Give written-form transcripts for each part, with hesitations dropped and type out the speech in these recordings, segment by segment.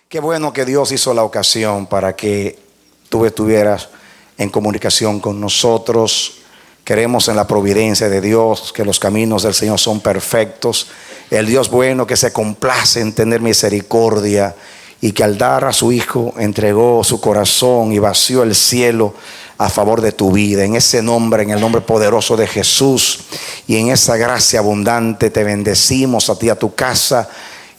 Qué bueno que Dios hizo la ocasión para que tú estuvieras en comunicación con nosotros. Creemos en la providencia de Dios, que los caminos del Señor son perfectos. El Dios bueno que se complace en tener misericordia y que al dar a su Hijo entregó su corazón y vació el cielo a favor de tu vida. En ese nombre, en el nombre poderoso de Jesús y en esa gracia abundante te bendecimos a ti, a tu casa,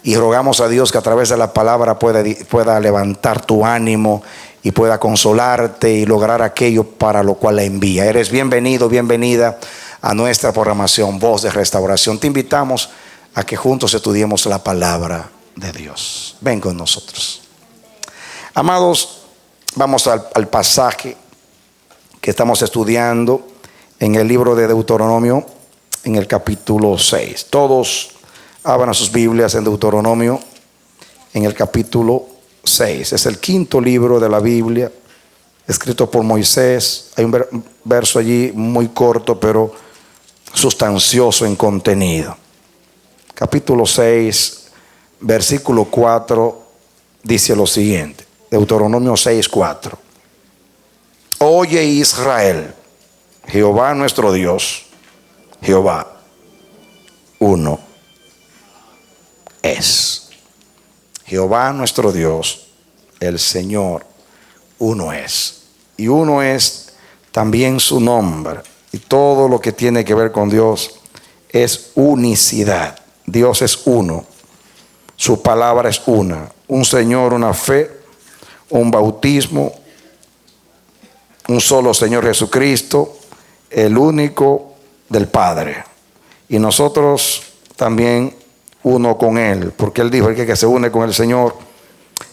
y rogamos a Dios que a través de la palabra pueda levantar tu ánimo y pueda consolarte y lograr aquello para lo cual la envía. Eres bienvenido, bienvenida a nuestra programación Voz de Restauración. Te invitamos a que juntos estudiemos la palabra de Dios. Ven con nosotros. Amados, vamos al pasaje que estamos estudiando en el libro de Deuteronomio, en el capítulo 6. Todos abran sus Biblias en Deuteronomio, en el capítulo 6. Es el quinto libro de la Biblia, escrito por Moisés. Hay un verso allí muy corto, pero sustancioso en contenido. Capítulo 6, versículo 4, dice lo siguiente. Deuteronomio 6, 4. Oye Israel, Jehová nuestro Dios, Jehová uno es. Jehová nuestro Dios, el Señor, uno es. Y uno es también su nombre. Y todo lo que tiene que ver con Dios es unicidad. Dios es uno. Su palabra es una. Un Señor, una fe, un bautismo, un solo Señor Jesucristo, el único del Padre. Y nosotros también uno con Él, porque Él dijo: el que se une con el Señor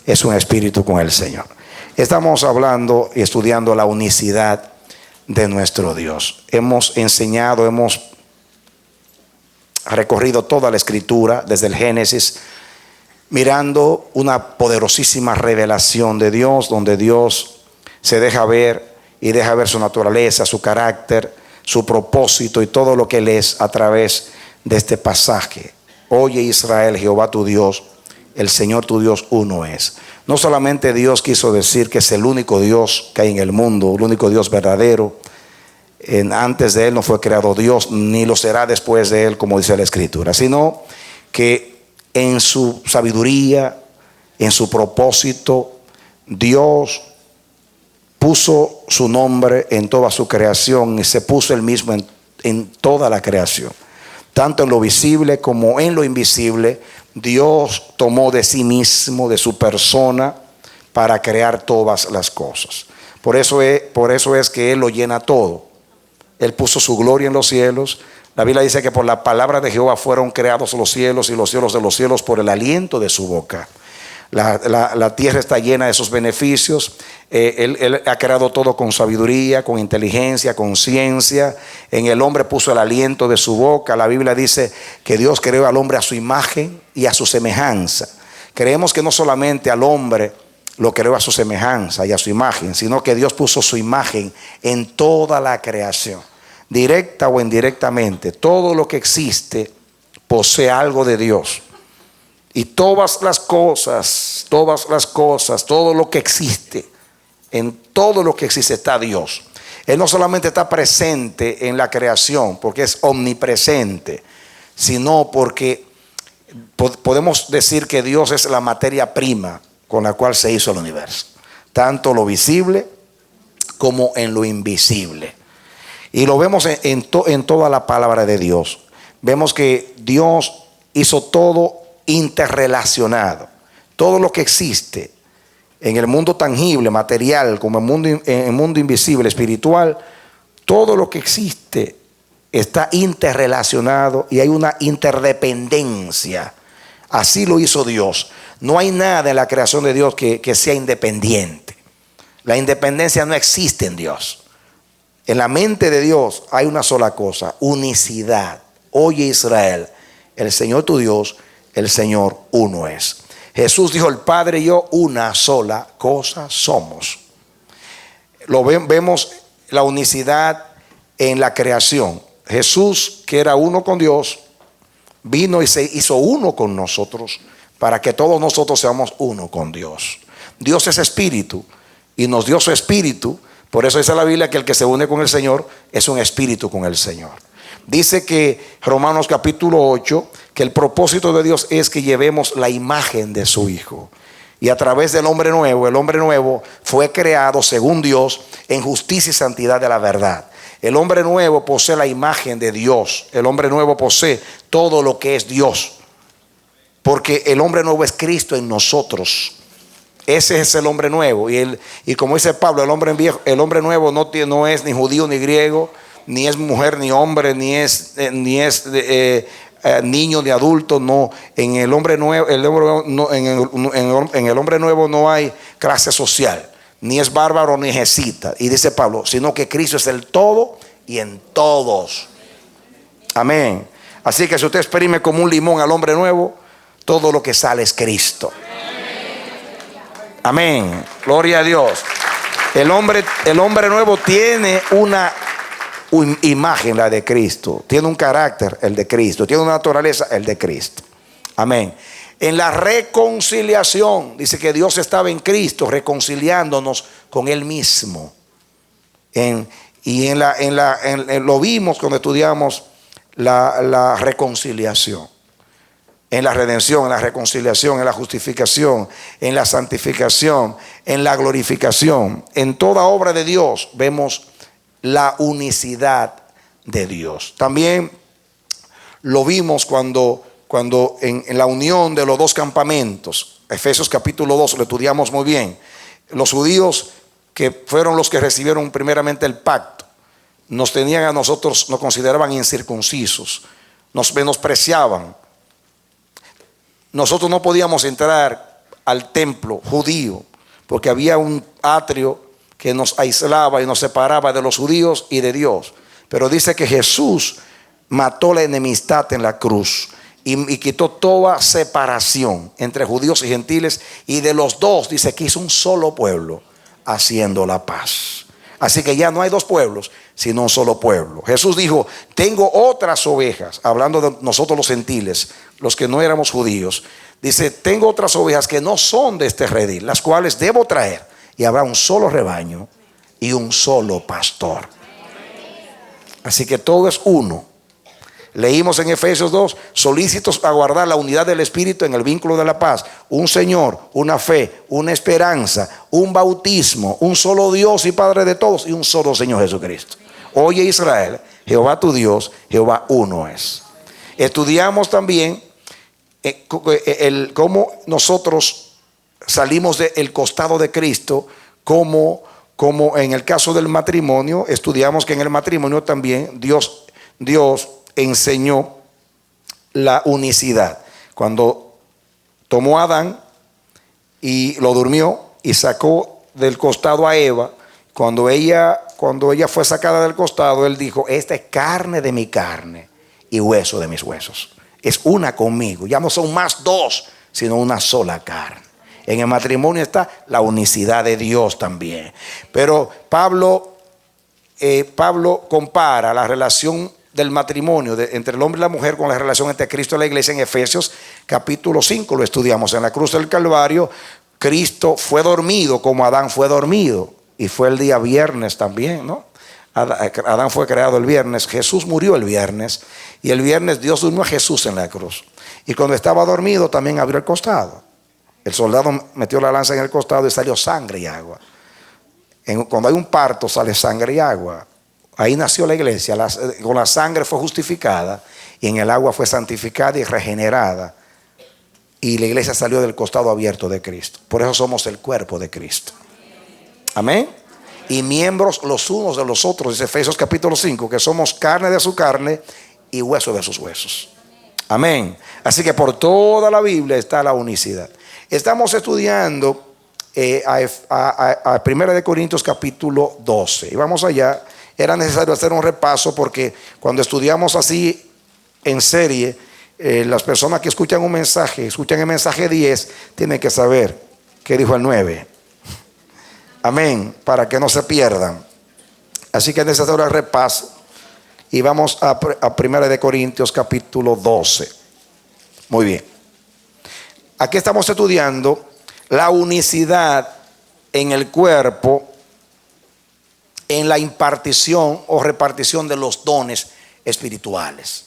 es un espíritu con el Señor. Estamos hablando y estudiando la unicidad de nuestro Dios. Hemos enseñado, hemos recorrido toda la Escritura desde el Génesis, mirando una poderosísima revelación de Dios, donde Dios se deja ver y deja ver su naturaleza, su carácter, su propósito y todo lo que Él es a través de este pasaje. Oye Israel, Jehová tu Dios, el Señor tu Dios uno es. No solamente Dios quiso decir que es el único Dios que hay en el mundo, el único Dios verdadero. Antes de Él no fue creado Dios, ni lo será después de Él, como dice la Escritura, sino que en su sabiduría, en su propósito, Dios puso su nombre en toda su creación y se puso Él mismo en toda la creación. Tanto en lo visible como en lo invisible, Dios tomó de sí mismo, de su persona, para crear todas las cosas. Por eso es que Él lo llena todo. Él puso su gloria en los cielos. La Biblia dice que por la palabra de Jehová fueron creados los cielos y los cielos de los cielos por el aliento de su boca. La tierra está llena de sus beneficios. Él ha creado todo con sabiduría, con inteligencia, con ciencia. En el hombre puso el aliento de su boca. La Biblia dice que Dios creó al hombre a su imagen y a su semejanza. Creemos que no solamente al hombre lo creó a su semejanza y a su imagen, sino que Dios puso su imagen en toda la creación, directa o indirectamente. Todo lo que existe posee algo de Dios. Y todas las cosas, todo lo que existe, en todo lo que existe está Dios. Él no solamente está presente en la creación, porque es omnipresente, sino porque podemos decir que Dios es la materia prima con la cual se hizo el universo. Tanto lo visible como en lo invisible. Y lo vemos en toda la palabra de Dios. Vemos que Dios hizo todo interrelacionado. Todo lo que existe en el mundo tangible, material, como en el mundo invisible, espiritual, todo lo que existe está interrelacionado y hay una interdependencia. Así lo hizo Dios. No hay nada en la creación de Dios que sea independiente. La independencia no existe en Dios. En la mente de Dios hay una sola cosa: unicidad. Oye Israel, el Señor tu Dios, el Señor uno es. Jesús dijo: el Padre y yo una sola cosa somos. Vemos la unicidad en la creación. Jesús, que era uno con Dios, vino y se hizo uno con nosotros para que todos nosotros seamos uno con Dios. Dios es espíritu y nos dio su espíritu. Por eso dice la Biblia que el que se une con el Señor es un espíritu con el Señor. Dice que Romanos capítulo 8, que el propósito de Dios es que llevemos la imagen de su Hijo. Y a través del hombre nuevo, el hombre nuevo fue creado según Dios en justicia y santidad de la verdad. El hombre nuevo posee la imagen de Dios. El hombre nuevo posee todo lo que es Dios. Porque el hombre nuevo es Cristo en nosotros. Ese es el hombre nuevo. Y como dice Pablo, el hombre nuevo no es ni judío ni griego, ni es mujer ni hombre, ni es niño ni adulto. No, en el hombre nuevo, en el hombre nuevo no hay clase social, ni es bárbaro ni escita. Y dice Pablo, sino que Cristo es el todo y en todos. Amén. Así que si usted exprime como un limón al hombre nuevo, todo lo que sale es Cristo. Amén. Gloria a Dios. El hombre nuevo tiene una imagen, la de Cristo. Tiene un carácter, el de Cristo. Tiene una naturaleza, el de Cristo. Amén. En la reconciliación, dice que Dios estaba en Cristo reconciliándonos con Él mismo. Lo vimos cuando estudiamos la reconciliación. En la redención, en la reconciliación, en la justificación, en la santificación, en la glorificación. En toda obra de Dios vemos la unicidad de Dios. También lo vimos cuando en la unión de los dos campamentos. Efesios capítulo 2 lo estudiamos muy bien. Los judíos, que fueron los que recibieron primeramente el pacto, nos tenían a nosotros, nos consideraban incircuncisos, nos menospreciaban. Nosotros no podíamos entrar al templo judío porque había un atrio que nos aislaba y nos separaba de los judíos y de Dios. Pero dice que Jesús mató la enemistad en la cruz y quitó toda separación entre judíos y gentiles, y de los dos dice que hizo un solo pueblo haciendo la paz. Así que ya no hay dos pueblos, sino un solo pueblo. Jesús dijo, tengo otras ovejas, hablando de nosotros los gentiles, los que no éramos judíos. Dice, tengo otras ovejas que no son de este redil, las cuales debo traer, y habrá un solo rebaño y un solo pastor. Así que todo es uno. Leímos en Efesios 2, solícitos a guardar la unidad del Espíritu en el vínculo de la paz. Un Señor, una fe, una esperanza, un bautismo, un solo Dios y Padre de todos, y un solo Señor Jesucristo. Oye Israel, Jehová tu Dios, Jehová uno es. Estudiamos también cómo nosotros salimos del costado de Cristo, como en el caso del matrimonio. Estudiamos que en el matrimonio también Dios enseñó la unicidad. Cuando tomó a Adán y lo durmió y sacó del costado a Eva, cuando ella fue sacada del costado, él dijo, esta es carne de mi carne y hueso de mis huesos. Es una conmigo. Ya no son más dos, sino una sola carne. En el matrimonio está la unicidad de Dios también. Pero Pablo compara la relación del matrimonio entre el hombre y la mujer con la relación entre Cristo y la iglesia en Efesios capítulo 5. Lo estudiamos. En la cruz del Calvario, Cristo fue dormido como Adán fue dormido. Y fue el día viernes también, ¿no? Adán fue creado el viernes, Jesús murió el viernes, y el viernes Dios durmió a Jesús en la cruz. Y cuando estaba dormido también abrió el costado. El soldado metió la lanza en el costado y salió sangre y agua. Cuando hay un parto sale sangre y agua. Ahí nació la iglesia. Con la sangre fue justificada y en el agua fue santificada y regenerada. Y la iglesia salió del costado abierto de Cristo. Por eso somos el cuerpo de Cristo. Amén. Y miembros los unos de los otros, dice Efesios capítulo 5, que somos carne de su carne y hueso de sus huesos. Amén. Así que por toda la Biblia está la unicidad. Estamos estudiando a 1 Corintios capítulo 12. Y vamos allá. Era necesario hacer un repaso porque cuando estudiamos así en serie, las personas que escuchan un mensaje, escuchan el mensaje 10, tienen que saber qué dijo el 9. Amén, para que no se pierdan. Así que es necesario el repaso. Y vamos a 1 Corintios capítulo 12. Muy bien. aquí estamos estudiando la unicidad en el cuerpo, en la impartición o repartición de los dones espirituales.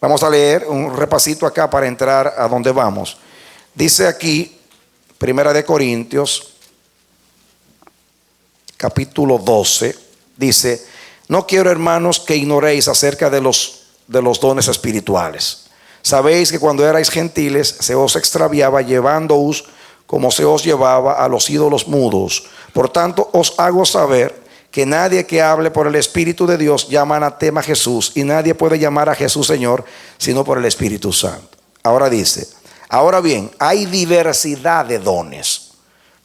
Vamos a leer un repasito acá para entrar a donde vamos. Dice aquí, Primera de Corintios, capítulo 12, dice: no quiero, hermanos, que ignoréis acerca de los dones espirituales. Sabéis que cuando erais gentiles se os extraviaba, llevándoos como se os llevaba a los ídolos mudos. Por tanto, os hago saber que nadie que hable por el Espíritu de Dios llama anatema a Jesús, y nadie puede llamar a Jesús Señor sino por el Espíritu Santo. Ahora dice: ahora bien, hay diversidad de dones.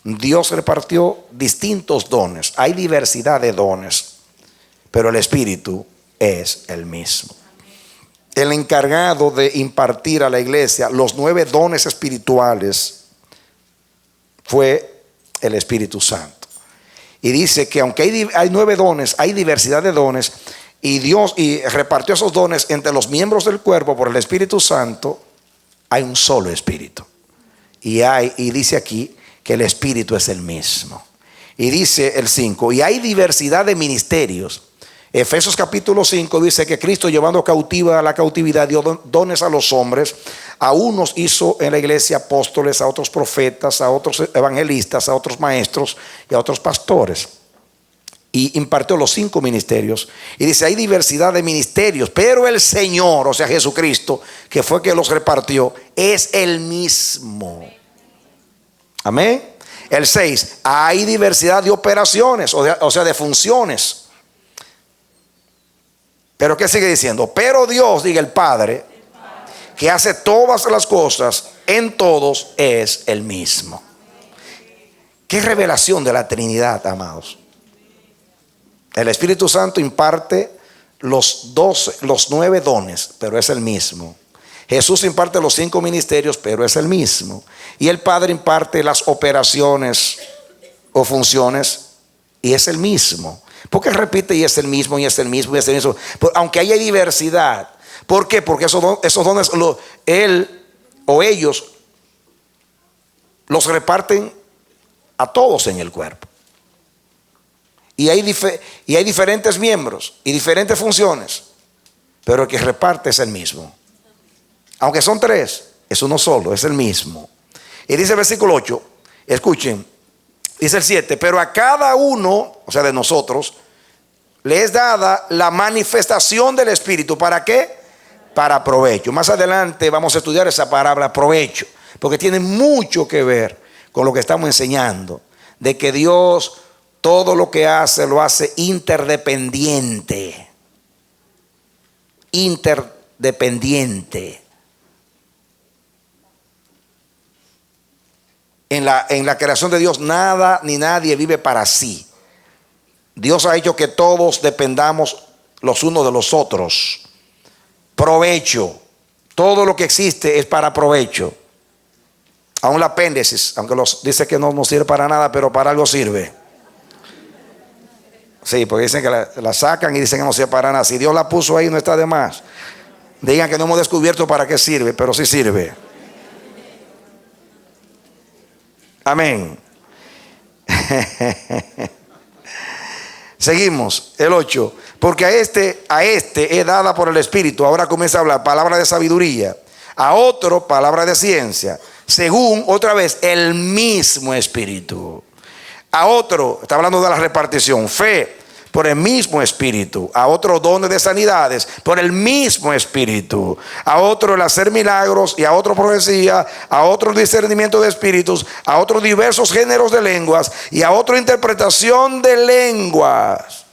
Dios repartió distintos dones, hay diversidad de dones, pero el Espíritu es el mismo. El encargado de impartir a la iglesia los 9 dones espirituales fue el Espíritu Santo. Y dice que aunque hay 9 dones, hay diversidad de dones, y Dios repartió esos dones entre los miembros del cuerpo por el Espíritu Santo. Hay un solo Espíritu. Y dice aquí que el Espíritu es el mismo. Y dice el 5, y hay diversidad de ministerios. Efesios capítulo 5 dice que Cristo, llevando cautiva a la cautividad, dio dones a los hombres. A unos hizo en la iglesia apóstoles, a otros profetas, a otros evangelistas, a otros maestros y a otros pastores. Y impartió los 5 ministerios. Y dice: hay diversidad de ministerios, pero el Señor, o sea Jesucristo, que fue que los repartió, es el mismo. Amén. El 6, hay diversidad de operaciones, o sea de funciones. Pero ¿qué sigue diciendo? Pero Dios, diga el Padre, que hace todas las cosas en todos, es el mismo. Qué revelación de la Trinidad, amados. El Espíritu Santo imparte los 9 dones, pero es el mismo. Jesús imparte los 5 ministerios, pero es el mismo. Y el Padre imparte las operaciones o funciones, y es el mismo. ¿Por qué repite y es el mismo, y es el mismo, y es el mismo? Aunque haya diversidad. ¿Por qué? Porque esos dones él o ellos los reparten a todos en el cuerpo. Y hay diferentes miembros y diferentes funciones, pero el que reparte es el mismo. Aunque son 3, es uno solo, es el mismo. Y dice el versículo 8, escuchen, dice el 7, pero a cada uno, o sea de nosotros, le es dada la manifestación del Espíritu. ¿Para qué? Para provecho. Más adelante vamos a estudiar esa palabra provecho, porque tiene mucho que ver con lo que estamos enseñando, de que Dios todo lo que hace lo hace interdependiente. Interdependiente. En la creación de Dios nada ni nadie vive para sí. Dios ha hecho que todos dependamos los unos de los otros. Provecho. Todo lo que existe es para provecho. Aún el apéndice, aunque dice que no sirve para nada, pero para algo sirve. Sí, porque dicen que la sacan y dicen que no sirve para nada. Si Dios la puso ahí, no está de más. Digan que no hemos descubierto para qué sirve, pero sí sirve. Amén. Seguimos, el 8. Porque a este es dada por el Espíritu. Ahora comienza a hablar palabra de sabiduría. A otro palabra de ciencia, según, otra vez, el mismo Espíritu. A otro, está hablando de la repartición, fe, por el mismo Espíritu. A otro dones de sanidades, por el mismo Espíritu. A otro el hacer milagros, y a otro profecía, a otro discernimiento de espíritus, a otros diversos géneros de lenguas, y a otro interpretación de lenguas.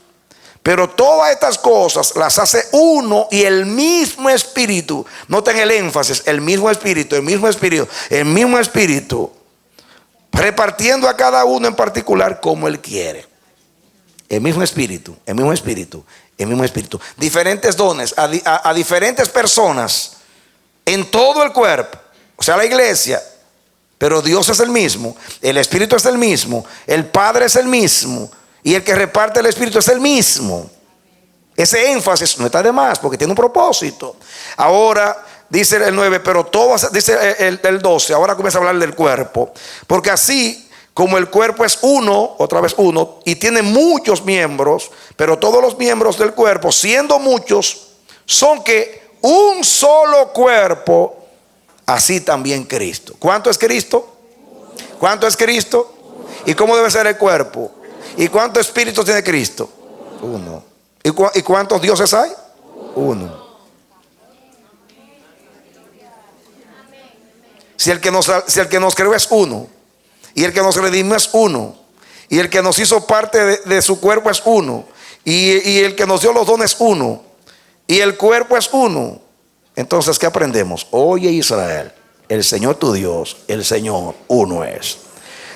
Pero todas estas cosas las hace uno y el mismo Espíritu. Noten el énfasis, el mismo Espíritu, el mismo Espíritu, el mismo Espíritu, repartiendo a cada uno en particular como Él quiere. El mismo Espíritu, el mismo Espíritu, el mismo Espíritu. Diferentes dones a diferentes personas en todo el cuerpo, o sea la iglesia. Pero Dios es el mismo, el Espíritu es el mismo, el Padre es el mismo, y el que reparte el Espíritu es el mismo. Ese énfasis no está de más, porque tiene un propósito. Ahora Dice el 9, pero todos, dice el 12, ahora comienza a hablar del cuerpo. Porque así como el cuerpo es uno, otra vez uno, y tiene muchos miembros, pero todos los miembros del cuerpo, siendo muchos, son que un solo cuerpo, así también Cristo. ¿Cuánto es Cristo? ¿Cuánto es Cristo? ¿Y cómo debe ser el cuerpo? ¿Y cuántos espíritus tiene Cristo? Uno. ¿Y cuántos dioses hay? Uno. Si el que nos creó es uno, y el que nos redimió es uno, y el que nos hizo parte de su cuerpo es uno, y el que nos dio los dones es uno, y el cuerpo es uno, entonces ¿qué aprendemos? Oye Israel, el Señor tu Dios, el Señor uno es.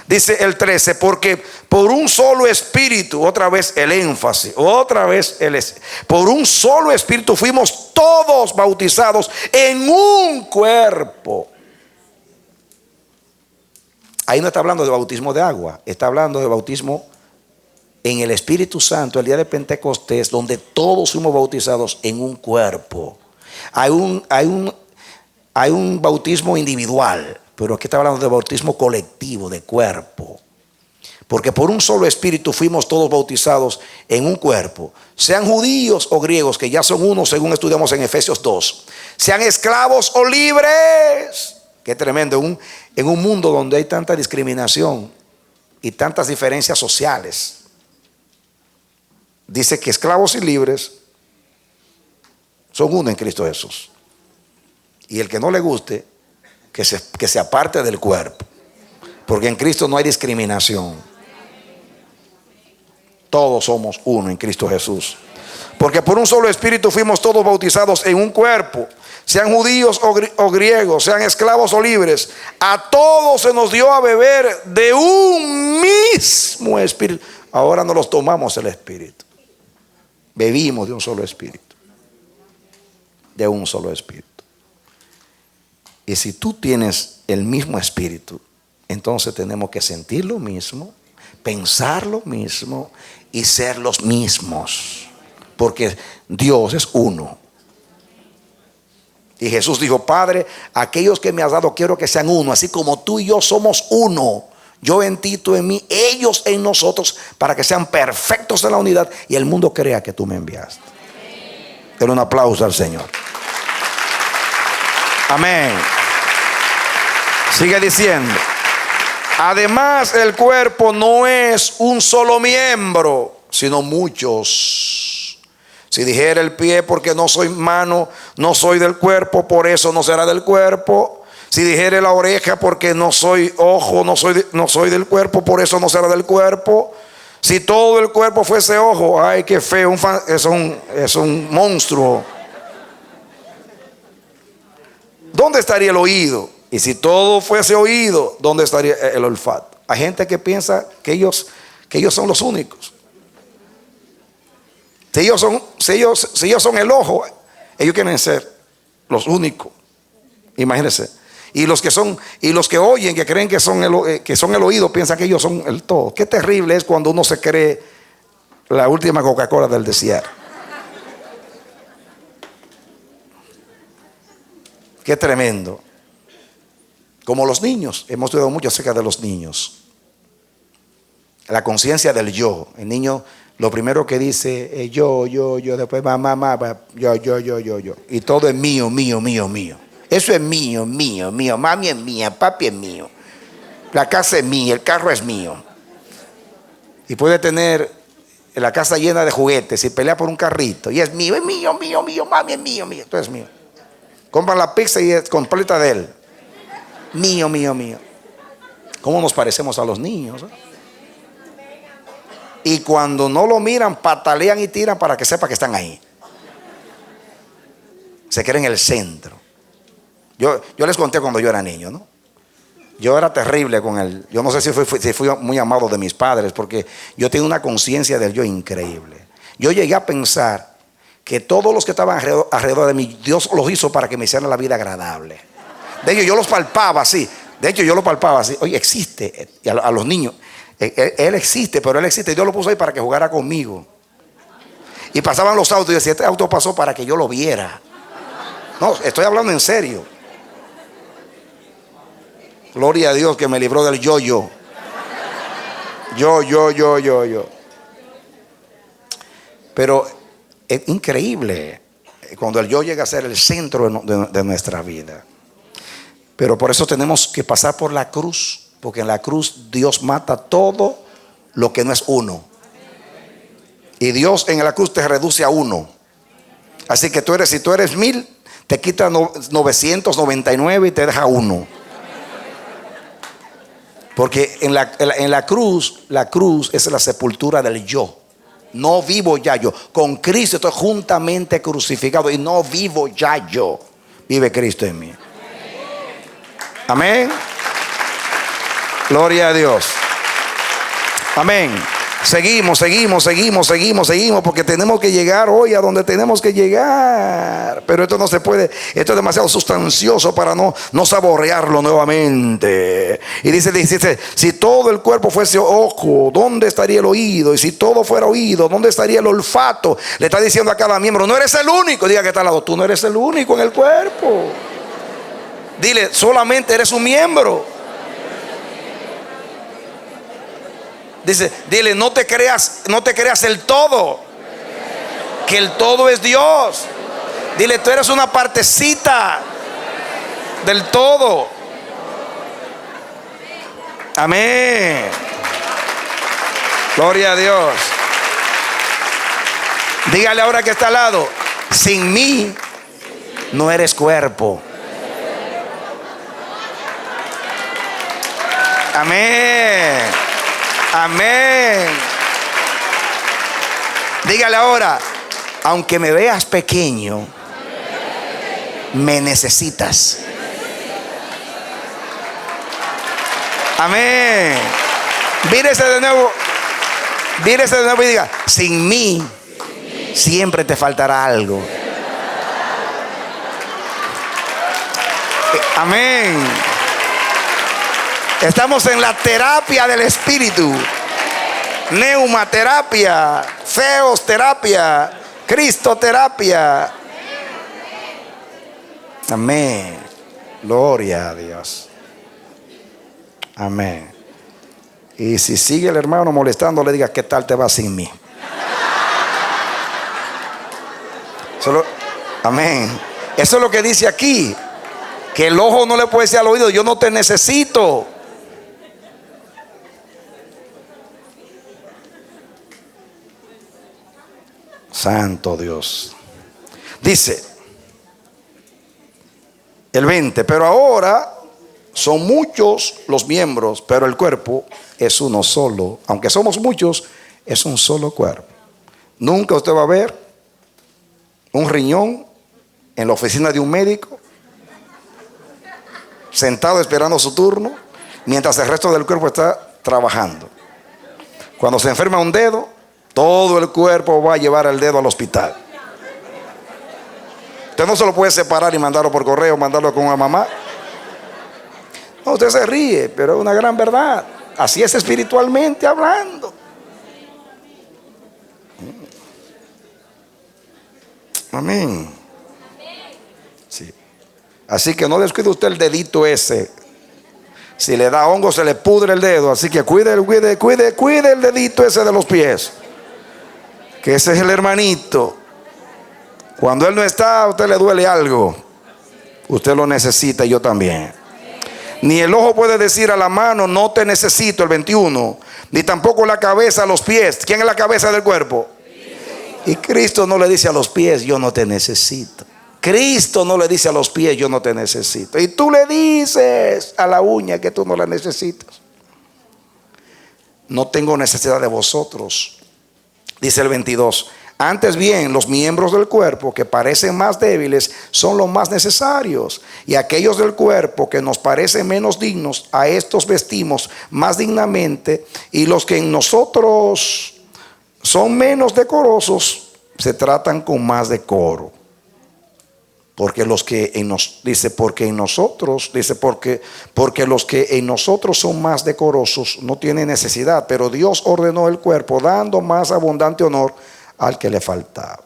Dice el 13, porque por un solo espíritu, otra vez el énfasis, por un solo espíritu fuimos todos bautizados en un cuerpo. Ahí no está hablando de bautismo de agua, está hablando de bautismo en el Espíritu Santo, el día de Pentecostés, donde todos fuimos bautizados en un cuerpo. Hay un bautismo individual, pero aquí está hablando de bautismo colectivo, de cuerpo. Porque por un solo espíritu fuimos todos bautizados en un cuerpo, sean judíos o griegos, que ya son uno según estudiamos en Efesios 2, sean esclavos o libres. Qué tremendo, en un mundo donde hay tanta discriminación y tantas diferencias sociales. Dice que esclavos y libres son uno en Cristo Jesús. Y el que no le guste, que se aparte del cuerpo. Porque en Cristo no hay discriminación. Todos somos uno en Cristo Jesús. Porque por un solo espíritu fuimos todos bautizados en un cuerpo, sean judíos o griegos, sean esclavos o libres. A todos se nos dio a beber de un mismo espíritu. Ahora no los tomamos el espíritu. Bebimos de un solo espíritu. De un solo espíritu. Y si tú tienes el mismo espíritu, entonces tenemos que sentir lo mismo, pensar lo mismo y ser los mismos. Porque Dios es uno. Y Jesús dijo: Padre, aquellos que me has dado quiero que sean uno, así como tú y yo somos uno. Yo en ti, tú en mí, ellos en nosotros, para que sean perfectos en la unidad y el mundo crea que tú me enviaste. Denle un aplauso al Señor. Amén. Sigue diciendo: además el cuerpo no es un solo miembro, sino muchos. Si dijera el pie, porque no soy mano, no soy del cuerpo, por eso no será del cuerpo. Si dijere la oreja, porque no soy ojo, no soy del cuerpo, por eso no será del cuerpo. Si todo el cuerpo fuese ojo, ay, qué feo, es un monstruo. ¿Dónde estaría el oído? Y si todo fuese oído, ¿dónde estaría el olfato? Hay gente que piensa que ellos son los únicos. Si ellos son el ojo, ellos quieren ser los únicos. Imagínense. Y los que oyen, que creen que son el oído, piensan que ellos son el todo. Qué terrible es cuando uno se cree la última Coca-Cola del desierto. Qué tremendo. Como los niños, hemos estudiado mucho acerca de los niños. La conciencia del yo. El niño lo primero que dice es yo, después mamá, yo. Y todo es mío. Eso es mío. Mami es mía, papi es mío. La casa es mía, el carro es mío. Y puede tener la casa llena de juguetes y pelea por un carrito. Y es mío, mami es mío. Todo es mío. Compran la pizza y es completa de él. Mío. ¿Cómo nos parecemos a los niños? Y cuando no lo miran, patalean y tiran para que sepa que están ahí. Se creen el centro. Yo les conté cuando yo era niño, ¿no? Yo era terrible con él. Yo no sé si fui muy amado de mis padres, porque yo tenía una conciencia del yo increíble. Yo llegué a pensar que todos los que estaban alrededor de mí, Dios los hizo para que me hicieran la vida agradable. De hecho, yo los palpaba así. Oye, existe. Y a los niños, él existe, pero él existe. Dios lo puso ahí para que jugara conmigo. Y pasaban los autos y decía: este auto pasó para que yo lo viera. No, estoy hablando en serio. Gloria a Dios que me libró del yo-yo. Yo. Pero es increíble cuando el yo llega a ser el centro de nuestra vida. Pero por eso tenemos que pasar por la cruz, porque en la cruz Dios mata todo lo que no es uno. Y Dios en la cruz te reduce a uno. Así que si tú eres 1000, te quita 999 y te deja uno. Porque en la cruz es la sepultura del yo. No vivo ya yo. Con Cristo estoy juntamente crucificado y no vivo ya yo. Vive Cristo en mí. Amén. Gloria a Dios. Amén. Seguimos, porque tenemos que llegar hoy a donde tenemos que llegar. Pero esto no se puede, esto es demasiado sustancioso para no saborearlo nuevamente. Y dice, si todo el cuerpo fuese ojo, ¿dónde estaría el oído? Y si todo fuera oído, ¿dónde estaría el olfato? Le está diciendo a cada miembro, no eres el único. Diga que está al lado, tú no eres el único en el cuerpo. Dile, solamente eres un miembro. Dile, no te creas el todo, que el todo es Dios. Dile, tú eres una partecita del todo. Amén. Gloria a Dios. Dígale ahora que está al lado, sin mí no eres cuerpo. Amén. Amén. Dígale ahora, aunque me veas pequeño, me necesitas. Amén. Vírese de nuevo y diga, sin mí siempre te faltará algo. Amén. Estamos en la terapia del espíritu. Neumaterapia, feosterapia, cristoterapia. Amén. Gloria a Dios. Amén. Y si sigue el hermano molestando, le diga, ¿qué tal te va sin mí? Amén. Eso es lo que dice aquí, que el ojo no le puede decir al oído, yo no te necesito. Santo Dios. Dice el 20, pero ahora son muchos los miembros, pero el cuerpo es uno solo. Aunque somos muchos, es un solo cuerpo. Nunca usted va a ver un riñón en la oficina de un médico, sentado esperando su turno, mientras el resto del cuerpo está trabajando. Cuando se enferma un dedo, todo el cuerpo va a llevar el dedo al hospital. Usted no se lo puede separar y mandarlo por correo, mandarlo con una mamá. No, usted se ríe, pero es una gran verdad. Así es espiritualmente hablando. Amén. Sí. Así que no descuide usted el dedito ese. Si le da hongo se le pudre el dedo. Así que cuide el dedito ese de los pies, que ese es el hermanito. Cuando él no está, a usted le duele algo, usted lo necesita y yo también. Ni el ojo puede decir a la mano, no te necesito, el 21. Ni tampoco la cabeza a los pies. ¿Quién es la cabeza del cuerpo? Y Cristo no le dice a los pies, yo no te necesito. Cristo no le dice a los pies, yo no te necesito. Y tú le dices a la uña que tú no la necesitas. No tengo necesidad de vosotros. Dice el 22. Antes bien, los miembros del cuerpo que parecen más débiles son los más necesarios. Y aquellos del cuerpo que nos parecen menos dignos, a estos vestimos más dignamente. Y los que en nosotros son menos decorosos, se tratan con más decoro. Porque los que en porque los que en nosotros son más decorosos no tienen necesidad, pero Dios ordenó el cuerpo dando más abundante honor al que le faltaba.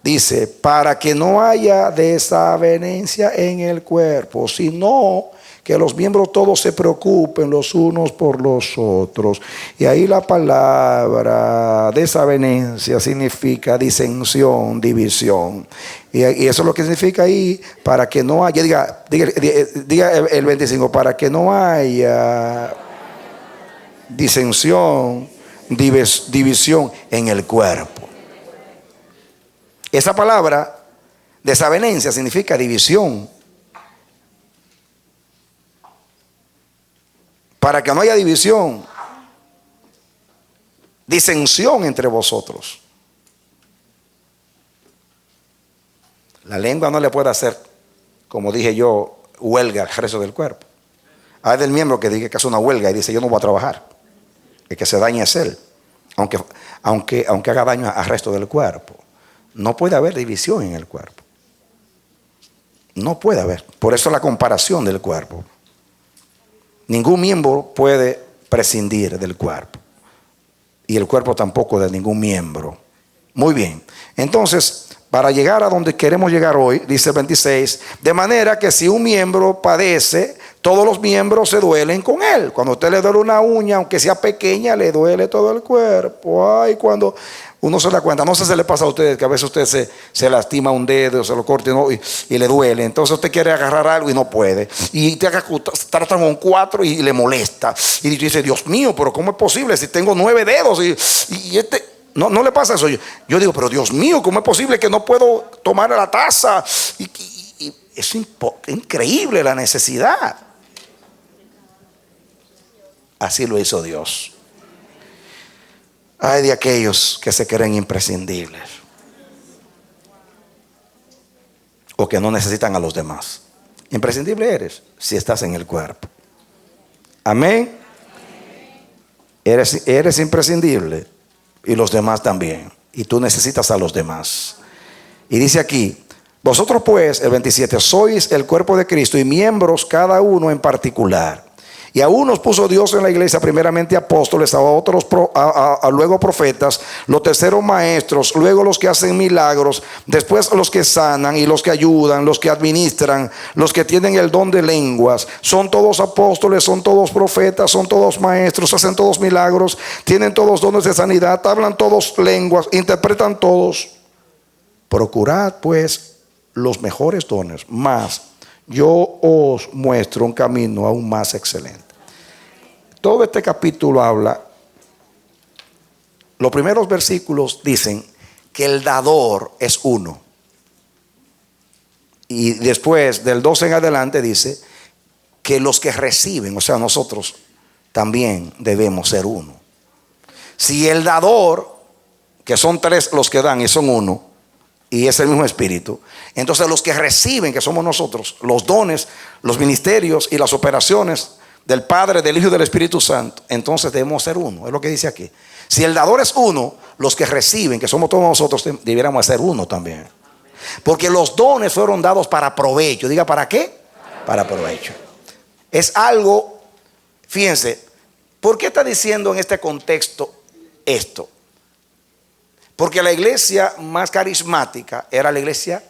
Dice, para que no haya desavenencia en el cuerpo, sino que los miembros todos se preocupen los unos por los otros. Y ahí la palabra desavenencia significa disensión, división. Y eso es lo que significa ahí, para que no haya, diga el 25, para que no haya disensión, división en el cuerpo. Esa palabra desavenencia significa división. Para que no haya división, disensión entre vosotros. La lengua no le puede hacer, como dije yo, huelga al resto del cuerpo. Hay del miembro que diga que hace una huelga y dice yo no voy a trabajar. El que se daña es él, aunque haga daño al resto del cuerpo. No puede haber división en el cuerpo. No puede haber. Por eso la comparación del cuerpo. Ningún miembro puede prescindir del cuerpo. Y el cuerpo tampoco de ningún miembro. Muy bien. Entonces, para llegar a donde queremos llegar hoy, dice el 26, de manera que si un miembro padece, todos los miembros se duelen con él. Cuando a usted le duele una uña, aunque sea pequeña, le duele todo el cuerpo. Ay, cuando uno se da cuenta, no sé si se le pasa a ustedes que a veces usted se lastima un dedo, se lo corta y le duele. Entonces usted quiere agarrar algo y no puede. Y te tratan con 4 y le molesta. Y dice, Dios mío, pero ¿cómo es posible si tengo 9 dedos? Y este... No le pasa eso. Yo digo, pero Dios mío, ¿cómo es posible que no puedo tomar la taza? Y es increíble la necesidad. Así lo hizo Dios. Hay de aquellos que se creen imprescindibles o que no necesitan a los demás. Imprescindible eres si estás en el cuerpo. Amén. Eres imprescindible. Y los demás también. Y tú necesitas a los demás. Y dice aquí, vosotros pues, el 27, sois el cuerpo de Cristo y miembros cada uno en particular. Y a unos puso Dios en la iglesia, primeramente apóstoles, a otros luego profetas, los terceros maestros, luego los que hacen milagros, después los que sanan y los que ayudan, los que administran, los que tienen el don de lenguas. Son todos apóstoles, son todos profetas, son todos maestros, hacen todos milagros, tienen todos dones de sanidad, hablan todos lenguas, interpretan todos. Procurad pues los mejores dones, mas yo os muestro un camino aún más excelente. Todo este capítulo habla, los primeros versículos dicen que el dador es uno. Y después del 12 en adelante dice que los que reciben, o sea nosotros también debemos ser uno. Si el dador, que son 3 los que dan y son uno, y es el mismo espíritu, entonces los que reciben, que somos nosotros, los dones, los ministerios y las operaciones del Padre, del Hijo y del Espíritu Santo, entonces debemos ser uno. Es lo que dice aquí. Si el dador es uno, los que reciben, que somos todos nosotros, debiéramos ser uno también. Porque los dones fueron dados para provecho. Diga, ¿para qué? Para provecho. Es algo, fíjense, ¿por qué está diciendo en este contexto esto? Porque la iglesia más carismática era la iglesia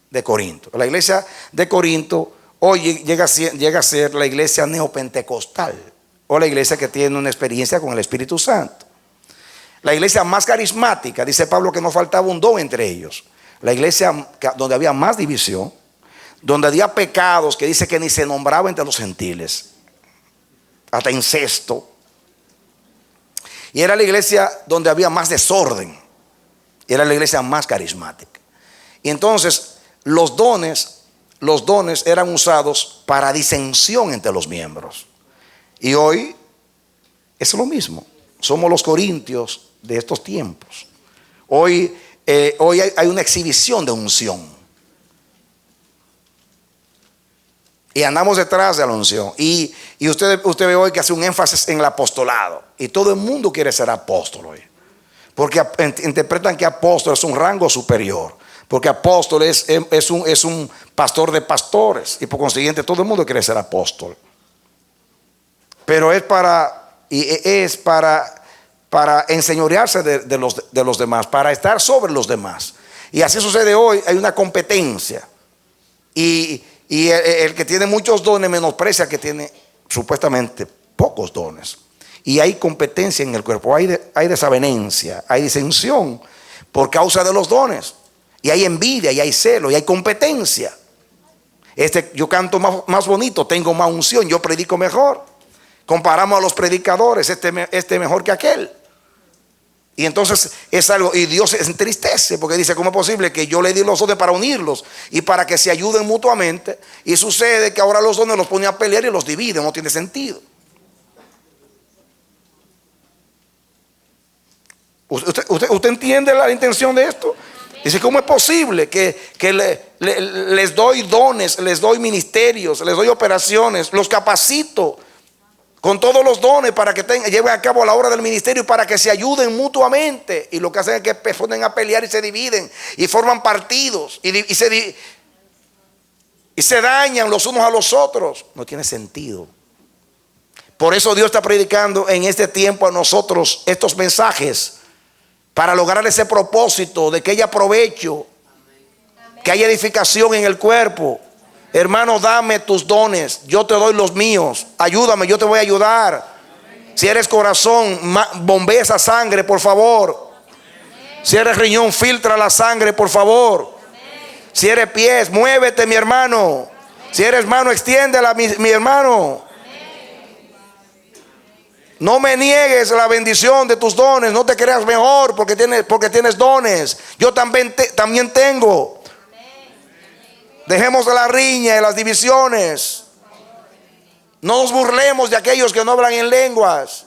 de Corinto. La iglesia de Corinto hoy llega a ser la iglesia neopentecostal, o la iglesia que tiene una experiencia con el Espíritu Santo. La iglesia más carismática, dice Pablo que no faltaba un don entre ellos. La iglesia donde había más división, donde había pecados que dice que ni se nombraba entre los gentiles, hasta incesto. Y era la iglesia donde había más desorden. Era la iglesia más carismática. Y entonces los dones eran usados para disensión entre los miembros. Y hoy es lo mismo. Somos los corintios de estos tiempos. Hoy hay una exhibición de unción. Y andamos detrás de la unción. Y usted ve hoy que hace un énfasis en el apostolado. Y todo el mundo quiere ser apóstol hoy. Porque interpretan que apóstol es un rango superior. Porque apóstol es un pastor de pastores. Y por consiguiente todo el mundo quiere ser apóstol. Pero es para enseñorearse de los demás. Para estar sobre los demás. Y así sucede hoy, hay una competencia. Y el que tiene muchos dones menosprecia al que tiene supuestamente pocos dones. Y hay competencia en el cuerpo, hay desavenencia, hay disensión por causa de los dones. Y hay envidia, y hay celo, y hay competencia. Yo canto más bonito, tengo más unción, yo predico mejor. Comparamos a los predicadores, este mejor que aquel. Y entonces es algo, y Dios se entristece porque dice: ¿cómo es posible que yo le di los dones para unirlos y para que se ayuden mutuamente? Y sucede que ahora los dones los pone a pelear y los divide. No tiene sentido. ¿Usted entiende la intención de esto? Dice: ¿cómo es posible que les doy dones, les doy ministerios, les doy operaciones, los capacito con todos los dones para que lleven a cabo la obra del ministerio, para que se ayuden mutuamente? Y lo que hacen es que se ponen a pelear y se dividen y forman partidos y se dañan los unos a los otros. No tiene sentido. Por eso Dios está predicando en este tiempo a nosotros estos mensajes, para lograr ese propósito de que haya provecho, que haya edificación en el cuerpo. Hermano, dame tus dones, yo te doy los míos. Ayúdame, yo te voy a ayudar. Si eres corazón, bombea esa sangre, por favor. Si eres riñón, filtra la sangre, por favor. Si eres pies, muévete, mi hermano. Si eres mano, extiéndela, mi hermano. No me niegues la bendición de tus dones. No te creas mejor porque tienes dones. Yo también tengo. Dejemos de la riña y las divisiones. No nos burlemos de aquellos que no hablan en lenguas.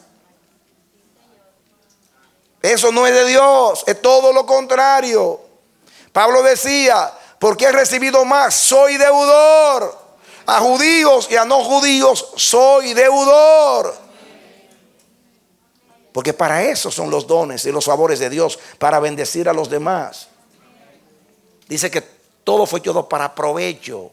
Eso no es de Dios, es todo lo contrario. Pablo decía: porque he recibido más, soy deudor. A judíos y a no judíos soy deudor. Porque para eso son los dones y los favores de Dios, para bendecir a los demás. Dice que todo fue todo para provecho.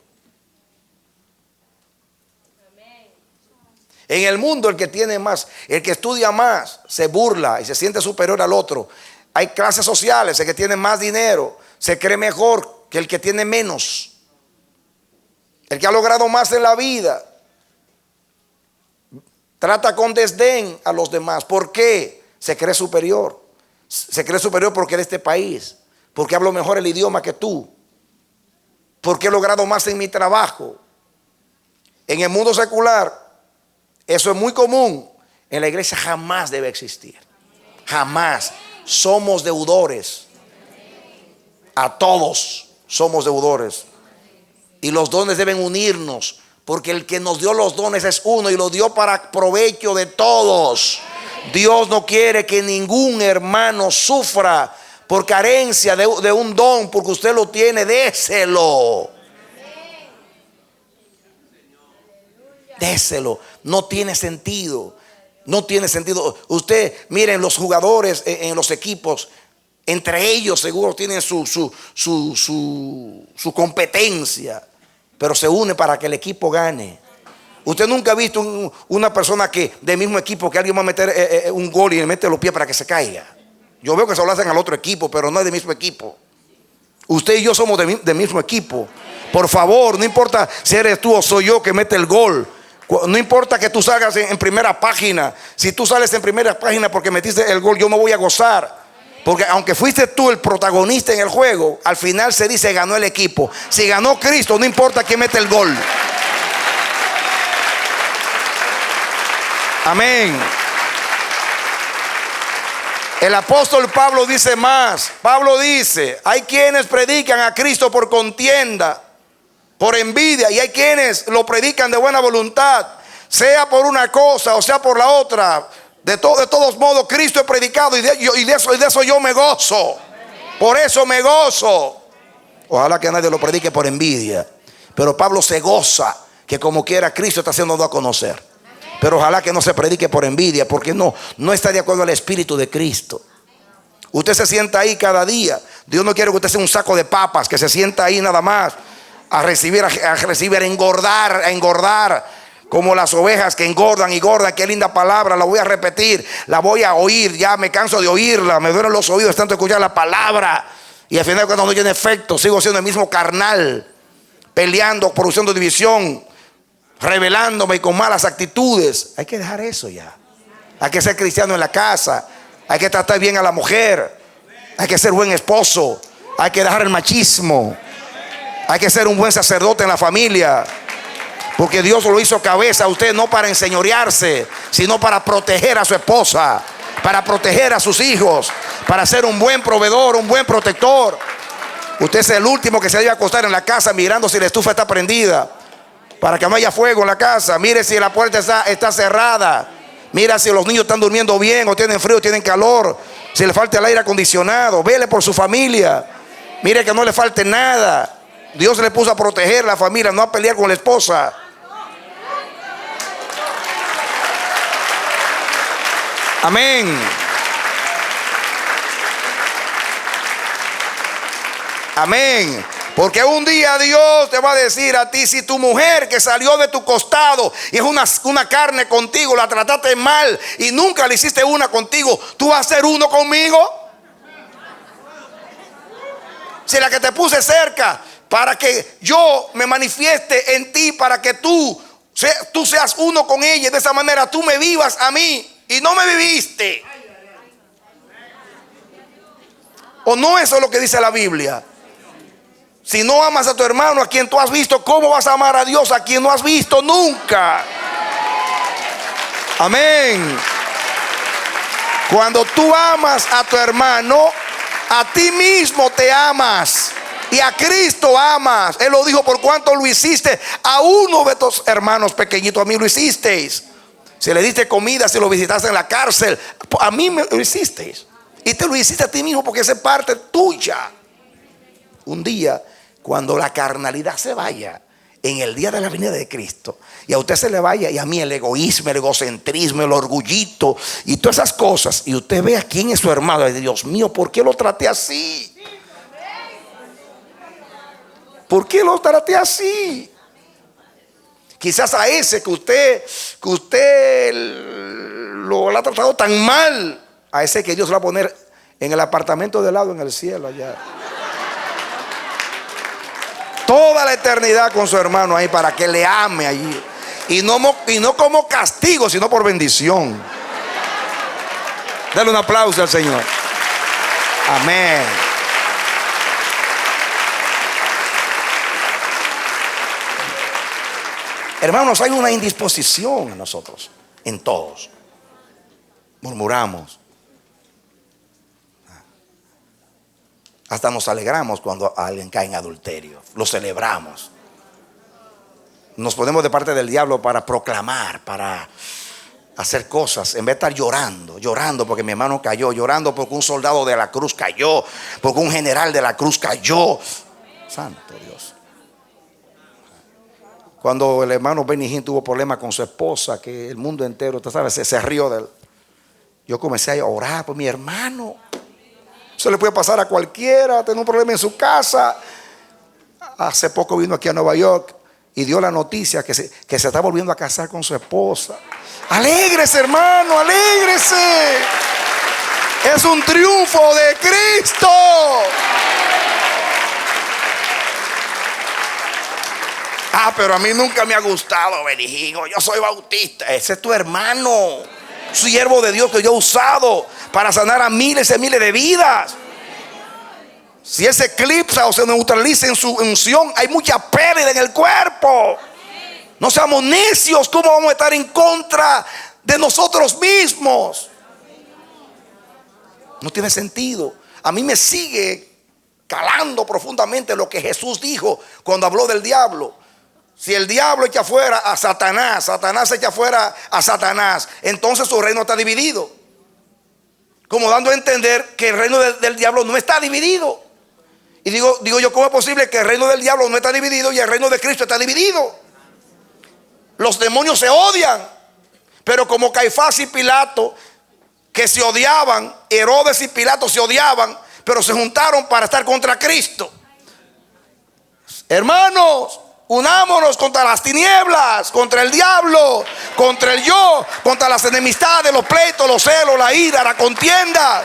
En el mundo, el que tiene más, el que estudia más, se burla y se siente superior al otro. Hay clases sociales: el que tiene más dinero se cree mejor que el que tiene menos. El que ha logrado más en la vida trata con desdén a los demás. ¿Por qué? Se cree superior. Se cree superior porque es de este país, porque hablo mejor el idioma que tú, porque he logrado más en mi trabajo. En el mundo secular eso es muy común. En la iglesia jamás debe existir. Jamás. Somos deudores. A todos somos deudores. Y los dones deben unirnos, porque el que nos dio los dones es uno y lo dio para provecho de todos. Dios no quiere que ningún hermano sufra por carencia de un don, porque usted lo tiene. Déselo. Déselo. No tiene sentido. No tiene sentido. Usted, miren, los jugadores en los equipos, entre ellos seguro tienen su competencia, pero se une para que el equipo gane. Usted nunca ha visto una persona que del mismo equipo, que alguien va a meter un gol y le mete los pies para que se caiga. Yo veo que se lo hacen al otro equipo, pero no es del mismo equipo. Usted y yo somos del mismo equipo. Por favor, no importa si eres tú o soy yo que mete el gol. No importa que tú salgas en primera página. Si tú sales en primera página porque metiste el gol, yo me voy a gozar. Porque aunque fuiste tú el protagonista en el juego, al final se dice: ganó el equipo. Si ganó Cristo, no importa quién mete el gol. Amén. El apóstol Pablo dice más. Pablo dice: hay quienes predican a Cristo por contienda, por envidia, y hay quienes lo predican de buena voluntad, sea por una cosa o sea por la otra. De todos modos, Cristo es predicado, y de eso yo me gozo. Por eso me gozo. Ojalá que nadie lo predique por envidia, pero Pablo se goza que como quiera Cristo está siendo dado a conocer. Pero ojalá que no se predique por envidia, porque no está de acuerdo al Espíritu de Cristo. Usted se sienta ahí cada día. Dios no quiere que usted sea un saco de papas, que se sienta ahí nada más a recibir, a engordar, como las ovejas que engordan y engordan. Qué linda palabra, la voy a repetir, la voy a oír. Ya me canso de oírla, me duelen los oídos tanto escuchar la palabra. Y al final de cuentas no tiene efecto. Sigo siendo el mismo carnal, peleando, produciendo división, rebelándome y con malas actitudes. Hay que dejar eso ya. Hay que ser cristiano en la casa. Hay que tratar bien a la mujer. Hay que ser buen esposo. Hay que dejar el machismo. Hay que ser un buen sacerdote en la familia. Porque Dios lo hizo cabeza a usted no para enseñorearse, sino para proteger a su esposa, para proteger a sus hijos, para ser un buen proveedor, un buen protector. Usted es el último que se debe acostar en la casa mirando si la estufa está prendida, para que no haya fuego en la casa. Mire si la puerta está cerrada. Mira si los niños están durmiendo bien o tienen frío o tienen calor. Si le falta el aire acondicionado, vele por su familia. Mire que no le falte nada. Dios le puso a proteger la familia, no a pelear con la esposa. Amén. Amén. Porque un día Dios te va a decir a ti, si tu mujer que salió de tu costado y es una carne contigo, la trataste mal y nunca le hiciste una contigo, ¿tú vas a ser uno conmigo? Si la que te puse cerca para que yo me manifieste en ti, para que tú seas uno con ella, y de esa manera tú me vivas a mí y no me viviste. ¿O no eso es lo que dice la Biblia? Si no amas a tu hermano a quien tú has visto, ¿cómo vas a amar a Dios a quien no has visto nunca? Amén. Cuando tú amas a tu hermano, a ti mismo te amas y a Cristo amas. Él lo dijo: por cuanto lo hiciste a uno de tus hermanos pequeñitos, a mí lo hicisteis. Si le diste comida, si lo visitaste en la cárcel, a mí me lo hicisteis. Y te lo hiciste a ti mismo porque esa es parte tuya. Un día, cuando la carnalidad se vaya, en el día de la venida de Cristo, y a usted se le vaya, y a mí el egoísmo, el egocentrismo, el orgullito y todas esas cosas, y usted ve a quién es su hermano, y Dios mío, ¿por qué lo traté así? ¿Por qué lo traté así? Quizás a ese que usted lo ha tratado tan mal, a ese que Dios lo va a poner en el apartamento de lado en el cielo allá. Toda la eternidad con su hermano ahí, para que le ame allí. Y no como castigo, sino por bendición. Dale un aplauso al Señor. Amén. Hermanos, hay una indisposición en nosotros, en todos. Murmuramos. Hasta nos alegramos cuando alguien cae en adulterio. Lo celebramos. Nos ponemos de parte del diablo para proclamar, para hacer cosas, en vez de estar llorando porque mi hermano cayó, llorando porque un soldado de la cruz cayó, porque un general de la cruz cayó. Santo Dios. Cuando el hermano Benny Hinn tuvo problemas con su esposa, que el mundo entero, usted sabe, se rió de él. Yo comencé a orar por mi hermano. Eso le puede pasar a cualquiera, tener un problema en su casa. Hace poco vino aquí a Nueva York y dio la noticia que se está volviendo a casar con su esposa. Alégrese, hermano, alégrese. Es un triunfo de Cristo. Pero a mí nunca me ha gustado, Benijigo. Yo soy bautista. Ese es tu hermano, siervo de Dios que yo he usado para sanar a miles y miles de vidas. Si él se eclipsa o se neutraliza en su unción, hay mucha pérdida en el cuerpo. No seamos necios. ¿Cómo vamos a estar en contra de nosotros mismos? No tiene sentido. A mí me sigue calando profundamente lo que Jesús dijo cuando habló del diablo. Si el diablo echa fuera a Satanás, Satanás echa fuera a Satanás, entonces su reino está dividido. Como dando a entender que el reino del diablo no está dividido. Y digo yo, ¿cómo es posible que el reino del diablo no está dividido y el reino de Cristo está dividido? Los demonios se odian. Pero como Caifás y Pilato, que se odiaban, Herodes y Pilato se odiaban, pero se juntaron para estar contra Cristo. Hermanos, unámonos contra las tinieblas, contra el diablo, contra el yo, contra las enemistades, los pleitos, los celos, la ira, la contienda.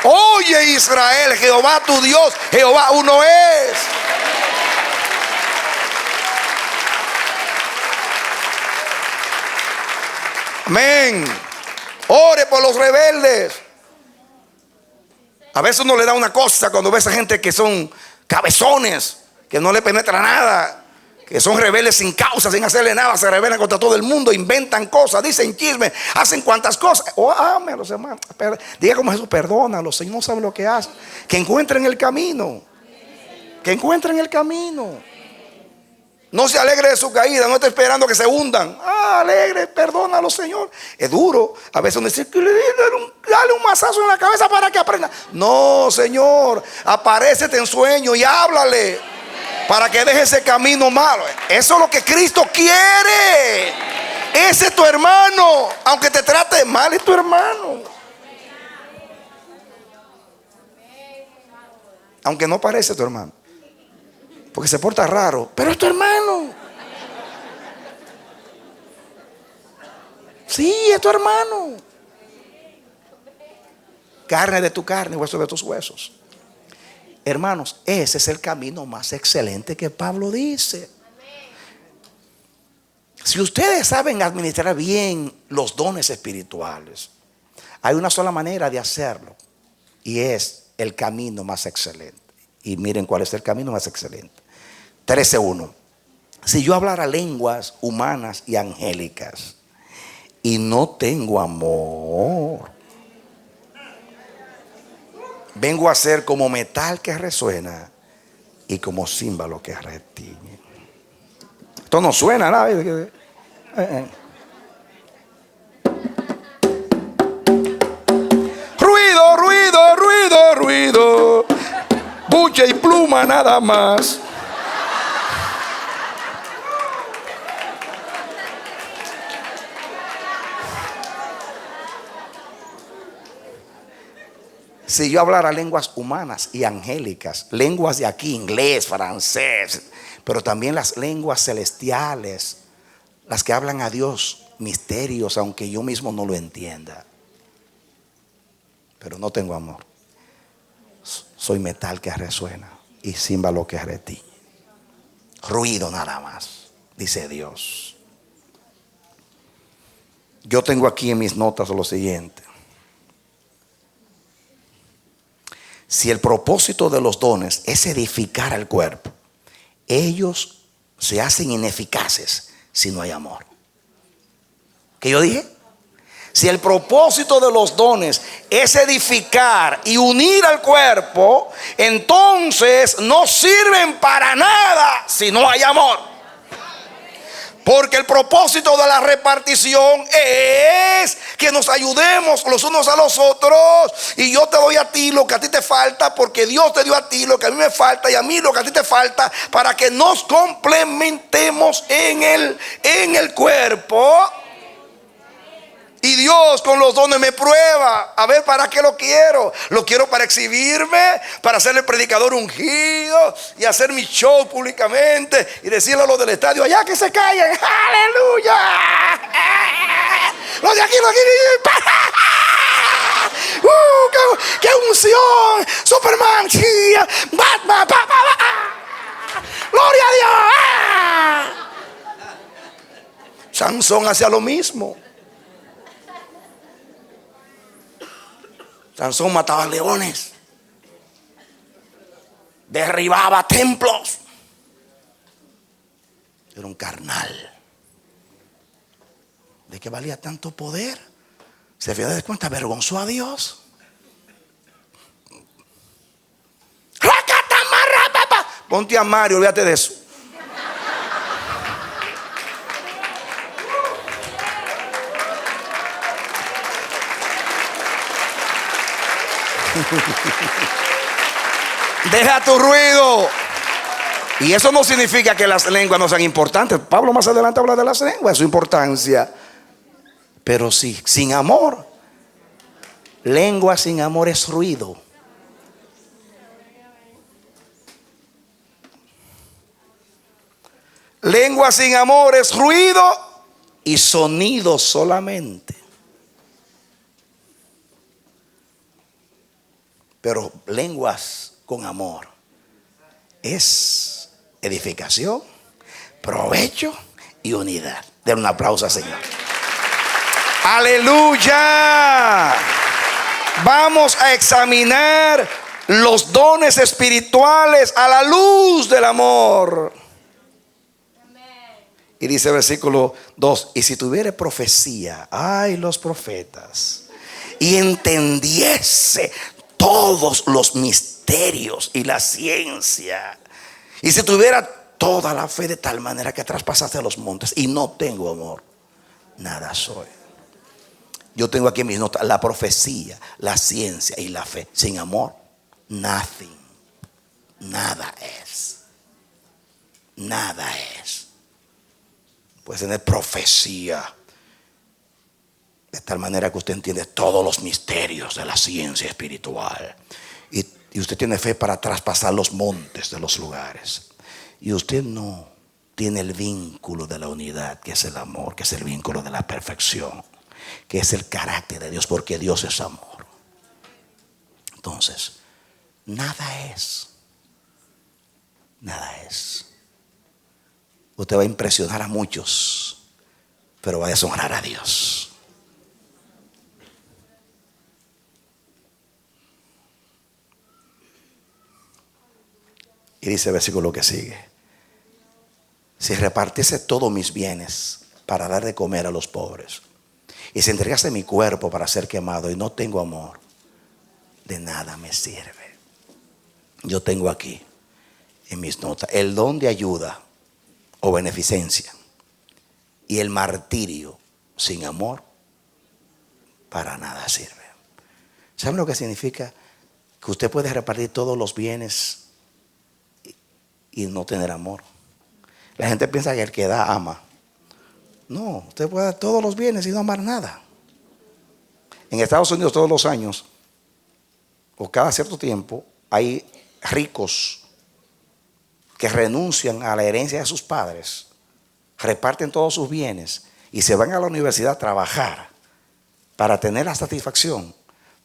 Oye Israel, Jehová tu Dios, Jehová uno es. Amén. Ore por los rebeldes. A veces uno le da una cosa cuando ve a esa gente que son cabezones, que no le penetra nada, que son rebeldes sin causa, sin hacerle nada, se rebelan contra todo el mundo, inventan cosas, dicen chismes, hacen cuantas cosas. Ame a los hermanos, diga como Jesús, perdónalos, Señor no sabe lo que hace. Que encuentren el camino, que encuentren el camino. No se alegre de su caída, no esté esperando que se hundan. Alegre, perdónalo, Señor. Es duro. A veces uno dice, dale un mazazo en la cabeza para que aprenda. No, Señor, aparécete en sueño y háblale para que deje ese camino malo. Eso es lo que Cristo quiere. Ese es tu hermano. Aunque te trate mal, es tu hermano. Aunque no parece tu hermano, porque se porta raro, pero es tu hermano. Sí, es tu hermano. Carne de tu carne, hueso de tus huesos. Hermanos, ese es el camino más excelente que Pablo dice. Si ustedes saben administrar bien los dones espirituales, hay una sola manera de hacerlo, y es el camino más excelente. Y miren cuál es el camino más excelente. 13:1. Si yo hablara lenguas humanas y angélicas y no tengo amor, vengo a ser como metal que resuena y como címbalo que retiñe. Esto no suena nada. Ruido, ruido, ruido, ruido. Buche y pluma nada más. Si yo hablara lenguas humanas y angélicas, lenguas de aquí, inglés, francés, pero también las lenguas celestiales, las que hablan a Dios, misterios, aunque yo mismo no lo entienda, pero no tengo amor, soy metal que resuena y címbalo que retiñe. Ruido nada más, dice Dios. Yo tengo aquí en mis notas lo siguiente. Si el propósito de los dones es edificar al cuerpo, ellos se hacen ineficaces si no hay amor. ¿Qué yo dije? Si el propósito de los dones es edificar y unir al cuerpo, entonces no sirven para nada si no hay amor. Porque el propósito de la repartición es que nos ayudemos los unos a los otros. Y yo te doy a ti lo que a ti te falta, porque Dios te dio a ti lo que a mí me falta y a mí lo que a ti te falta, para que nos complementemos en el cuerpo. Y Dios con los dones me prueba. A ver, ¿para qué lo quiero? Lo quiero para exhibirme, para ser el predicador ungido y hacer mi show públicamente y decirle a los del estadio allá que se callen. ¡Aleluya! Los de aquí, ¡qué unción! Superman, Batman, ¡gloria a Dios! Sansón hacía lo mismo. Sansón mataba leones, derribaba templos. Era un carnal. ¿De qué valía tanto poder? Se dio de cuenta, avergonzó a Dios. Ponte a Mario, olvídate de eso. Deja tu ruido. Y eso no significa que las lenguas no sean importantes. Pablo más adelante habla de las lenguas, su importancia. Pero sí, sin amor, lengua sin amor es ruido. Lengua sin amor es ruido y sonido solamente. Pero lenguas con amor es edificación, provecho y unidad. Den un aplauso al Señor. Aleluya. Vamos a examinar los dones espirituales a la luz del amor. Y dice el versículo 2: y si tuviere profecía, ay, los profetas, y entendiese todos los misterios y la ciencia, y si tuviera toda la fe de tal manera que traspasase los montes, y no tengo amor, nada soy. Yo tengo aquí en mis notas la profecía, la ciencia y la fe. Sin amor, nothing. Nada es. Nada es. Puede tener profecía de tal manera que usted entiende todos los misterios de la ciencia espiritual. Y usted tiene fe para traspasar los montes de los lugares. Y usted no tiene el vínculo de la unidad, que es el amor, que es el vínculo de la perfección, que es el carácter de Dios, porque Dios es amor. Entonces, nada es. Nada es. Usted va a impresionar a muchos, pero va a deshonrar a Dios. Y dice el versículo que sigue: si repartiese todos mis bienes para dar de comer a los pobres, y si entregase mi cuerpo para ser quemado, y no tengo amor, de nada me sirve. Yo tengo aquí en mis notas el don de ayuda o beneficencia, y el martirio sin amor para nada sirve. ¿Saben lo que significa? Que usted puede repartir todos los bienes y no tener amor. La gente piensa que el que da ama. No, usted puede dar todos los bienes y no amar nada. En Estados Unidos todos los años, o cada cierto tiempo, hay ricos que renuncian a la herencia de sus padres, reparten todos sus bienes y se van a la universidad a trabajar para tener la satisfacción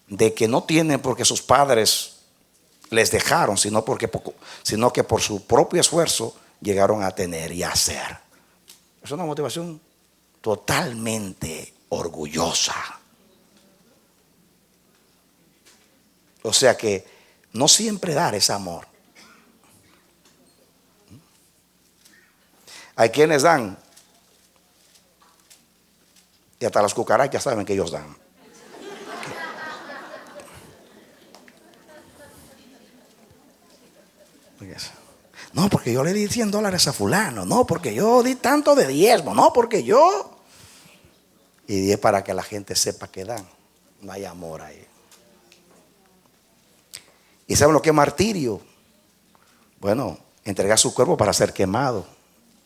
de que no tienen porque sus padres les dejaron, sino que por su propio esfuerzo llegaron a tener y a hacer. Es una motivación totalmente orgullosa. O sea que no siempre dar es amor. Hay quienes dan, y hasta las cucarachas saben que ellos dan. No, porque yo le di $100 a fulano. No, porque yo di tanto de diezmo. No, porque yo. Y es para que la gente sepa que dan. No hay amor ahí. ¿Y saben lo que es martirio? Bueno, entregar su cuerpo para ser quemado.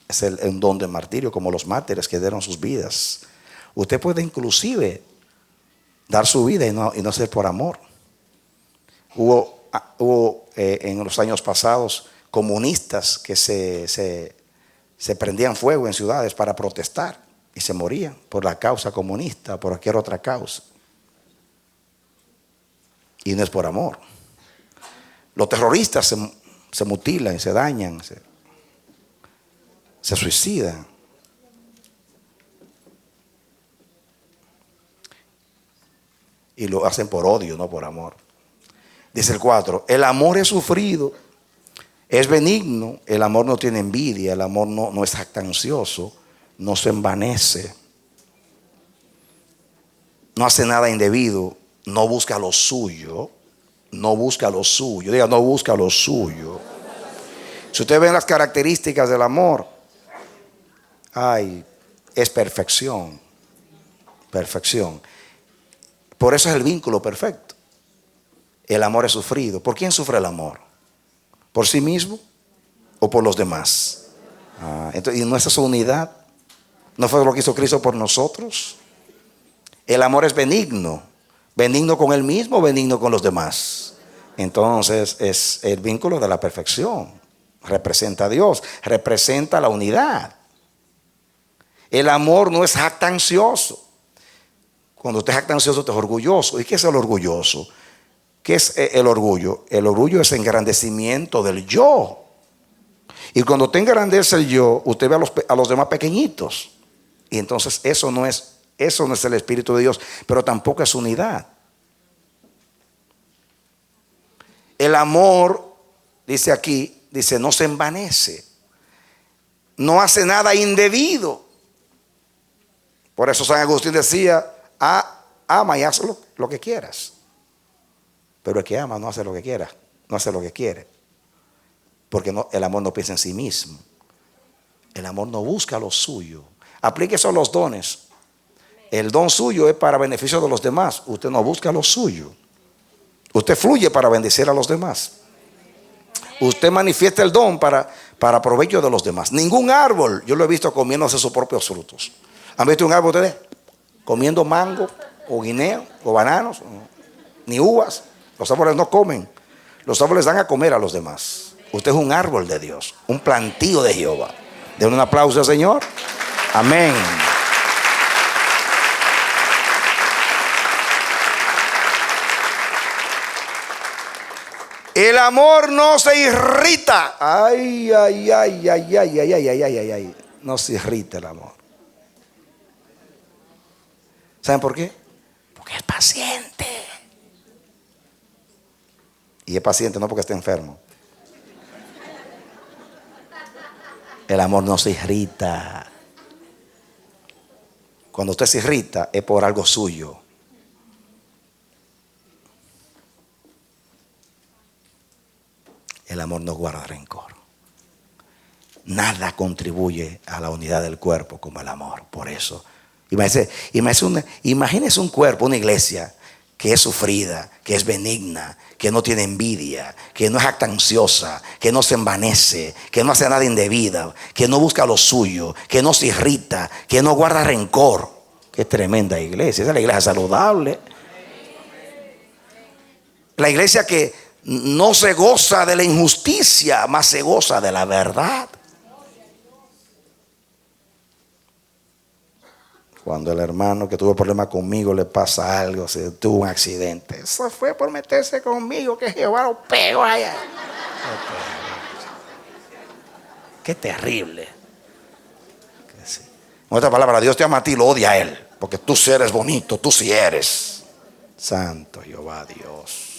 Es un don de martirio, como los mártires que dieron sus vidas. Usted puede inclusive dar su vida y no ser por amor. Hubo en los años pasados comunistas que se prendían fuego en ciudades para protestar y se morían por la causa comunista, por cualquier otra causa. Y no es por amor. Los terroristas se mutilan, se dañan, se suicidan. Y lo hacen por odio, no por amor. Dice el 4: el amor es sufrido, es benigno, el amor no tiene envidia, el amor no es jactancioso, no se envanece, no hace nada indebido, no busca lo suyo, no busca lo suyo. Diga, no busca lo suyo. Si usted ve las características del amor, es perfección. Perfección. Por eso es el vínculo perfecto. El amor es sufrido. ¿Por quién sufre el amor? ¿Por sí mismo o por los demás? Entonces, ¿y nuestra unidad no fue lo que hizo Cristo por nosotros? El amor es benigno. ¿Benigno con él mismo o benigno con los demás? Entonces es el vínculo de la perfección. Representa a Dios, representa la unidad. El amor no es jactancioso. Cuando usted es jactancioso, usted es orgulloso. ¿Y qué es el orgulloso? ¿Qué es el orgullo? El orgullo es engrandecimiento del yo. Y cuando usted engrandece el yo, usted ve a los demás pequeñitos. Y entonces eso no es el Espíritu de Dios, pero tampoco es unidad. El amor, dice aquí, dice, no se envanece. No hace nada indebido. Por eso San Agustín decía, ama y haz lo que quieras. Pero el que ama no hace lo que quiera, no hace lo que quiere. Porque el amor no piensa en sí mismo. El amor no busca lo suyo. Aplique eso a los dones. El don suyo es para beneficio de los demás. Usted no busca lo suyo. Usted fluye para bendecir a los demás. Usted manifiesta el don para provecho de los demás. Ningún árbol, yo lo he visto comiéndose sus propios frutos. ¿Han visto un árbol ustedes comiendo mango o guineo o bananos? Ni uvas. Los árboles no comen. Los árboles dan a comer a los demás. Usted es un árbol de Dios, un plantío de Jehová. Den un aplauso al Señor. Amén. El amor no se irrita. Ay, ay, ay, ay, ay, ay, ay, ay, ay, ay. No se irrita el amor. ¿Saben por qué? Porque es paciente. Y es paciente no porque esté enfermo. El amor no se irrita. Cuando usted se irrita es por algo suyo. El amor no guarda rencor. Nada contribuye a la unidad del cuerpo como el amor. Por eso, imagínese un cuerpo, una iglesia que es sufrida, que es benigna, que no tiene envidia, que no es jactanciosa, que no se envanece, que no hace nada indebido, que no busca lo suyo, que no se irrita, que no guarda rencor. Qué tremenda iglesia. Esa es la iglesia saludable. La iglesia que no se goza de la injusticia, más se goza de la verdad. Cuando el hermano que tuvo problemas conmigo le pasa algo, se tuvo un accidente, eso fue por meterse conmigo, que Jehová lo pegó allá. Qué terrible. En otra palabra, Dios te ama a ti, lo odia a él, porque tú sí eres bonito, tú sí eres santo Jehová Dios.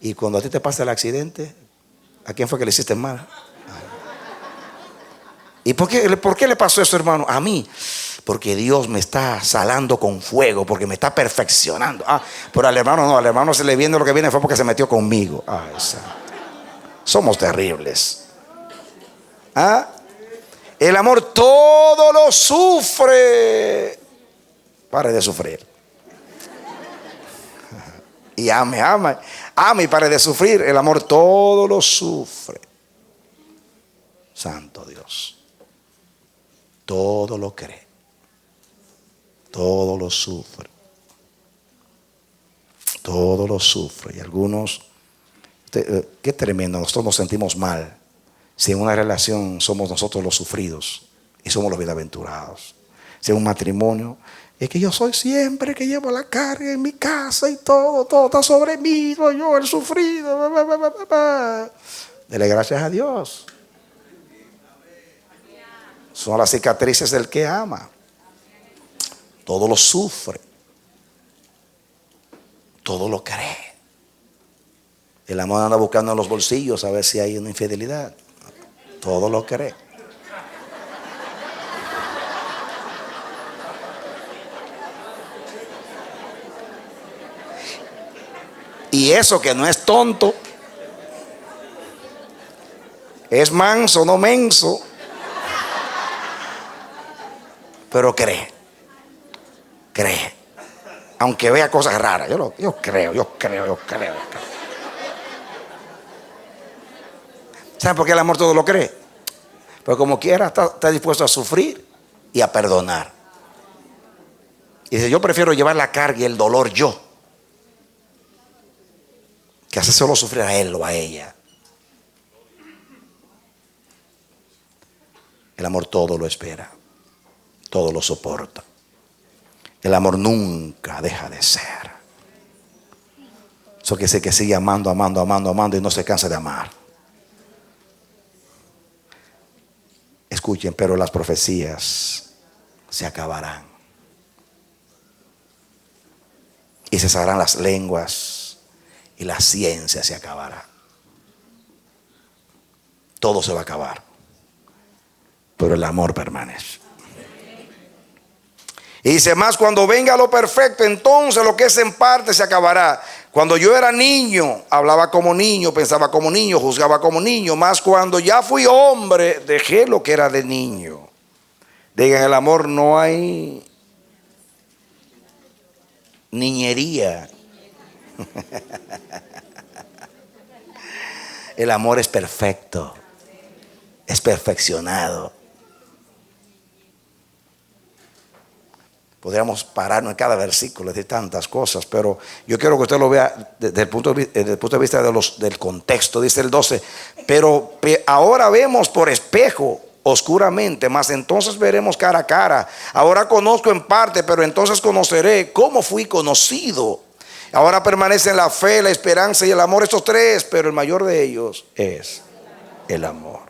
Y cuando a ti te pasa el accidente, ¿a quién fue que le hiciste mal? ¿Y por qué le pasó eso, hermano? A mí. Porque Dios me está salando con fuego, porque me está perfeccionando. Pero al hermano no, al hermano se le viene lo que viene fue porque se metió conmigo. Somos terribles. El amor todo lo sufre. Pare de sufrir. Y ame y pare de sufrir. El amor todo lo sufre. Santo Dios. Todo lo cree. Todo lo sufre. Todo lo sufre. Y algunos, qué tremendo, nosotros nos sentimos mal si en una relación somos nosotros los sufridos y somos los bienaventurados. Si en un matrimonio, es que yo soy siempre que llevo la carga en mi casa y todo está sobre mí, soy yo el sufrido. Dele gracias a Dios. Son las cicatrices del que ama. Todo lo sufre. Todo lo cree. El amor anda buscando en los bolsillos a ver si hay una infidelidad. Todo lo cree. Y eso que no es tonto, es manso, no menso, pero cree. Aunque vea cosas raras. Yo creo. ¿Saben por qué el amor todo lo cree? Porque como quiera está dispuesto a sufrir y a perdonar. Y dice, yo prefiero llevar la carga y el dolor yo, que hacérselo sufrir a él o a ella. El amor todo lo espera, todo lo soporta. El amor nunca deja de ser. Eso que sé que sigue amando, amando, amando, amando y no se cansa de amar. Escuchen, pero las profecías se acabarán. Y cesarán las lenguas y la ciencia se acabará. Todo se va a acabar, pero el amor permanece. Y dice más, cuando venga lo perfecto, entonces lo que es en parte se acabará. Cuando yo era niño, hablaba como niño, pensaba como niño, juzgaba como niño. Más cuando ya fui hombre, dejé lo que era de niño. Digan, el amor no hay niñería. El amor es perfecto, es perfeccionado. Podríamos pararnos en cada versículo, decir tantas cosas, pero yo quiero que usted lo vea desde el punto de vista del contexto. Dice el 12, pero ahora vemos por espejo, oscuramente, mas entonces veremos cara a cara. Ahora conozco en parte, pero entonces conoceré cómo fui conocido. Ahora permanecen la fe, la esperanza y el amor, estos tres, pero el mayor de ellos es el amor.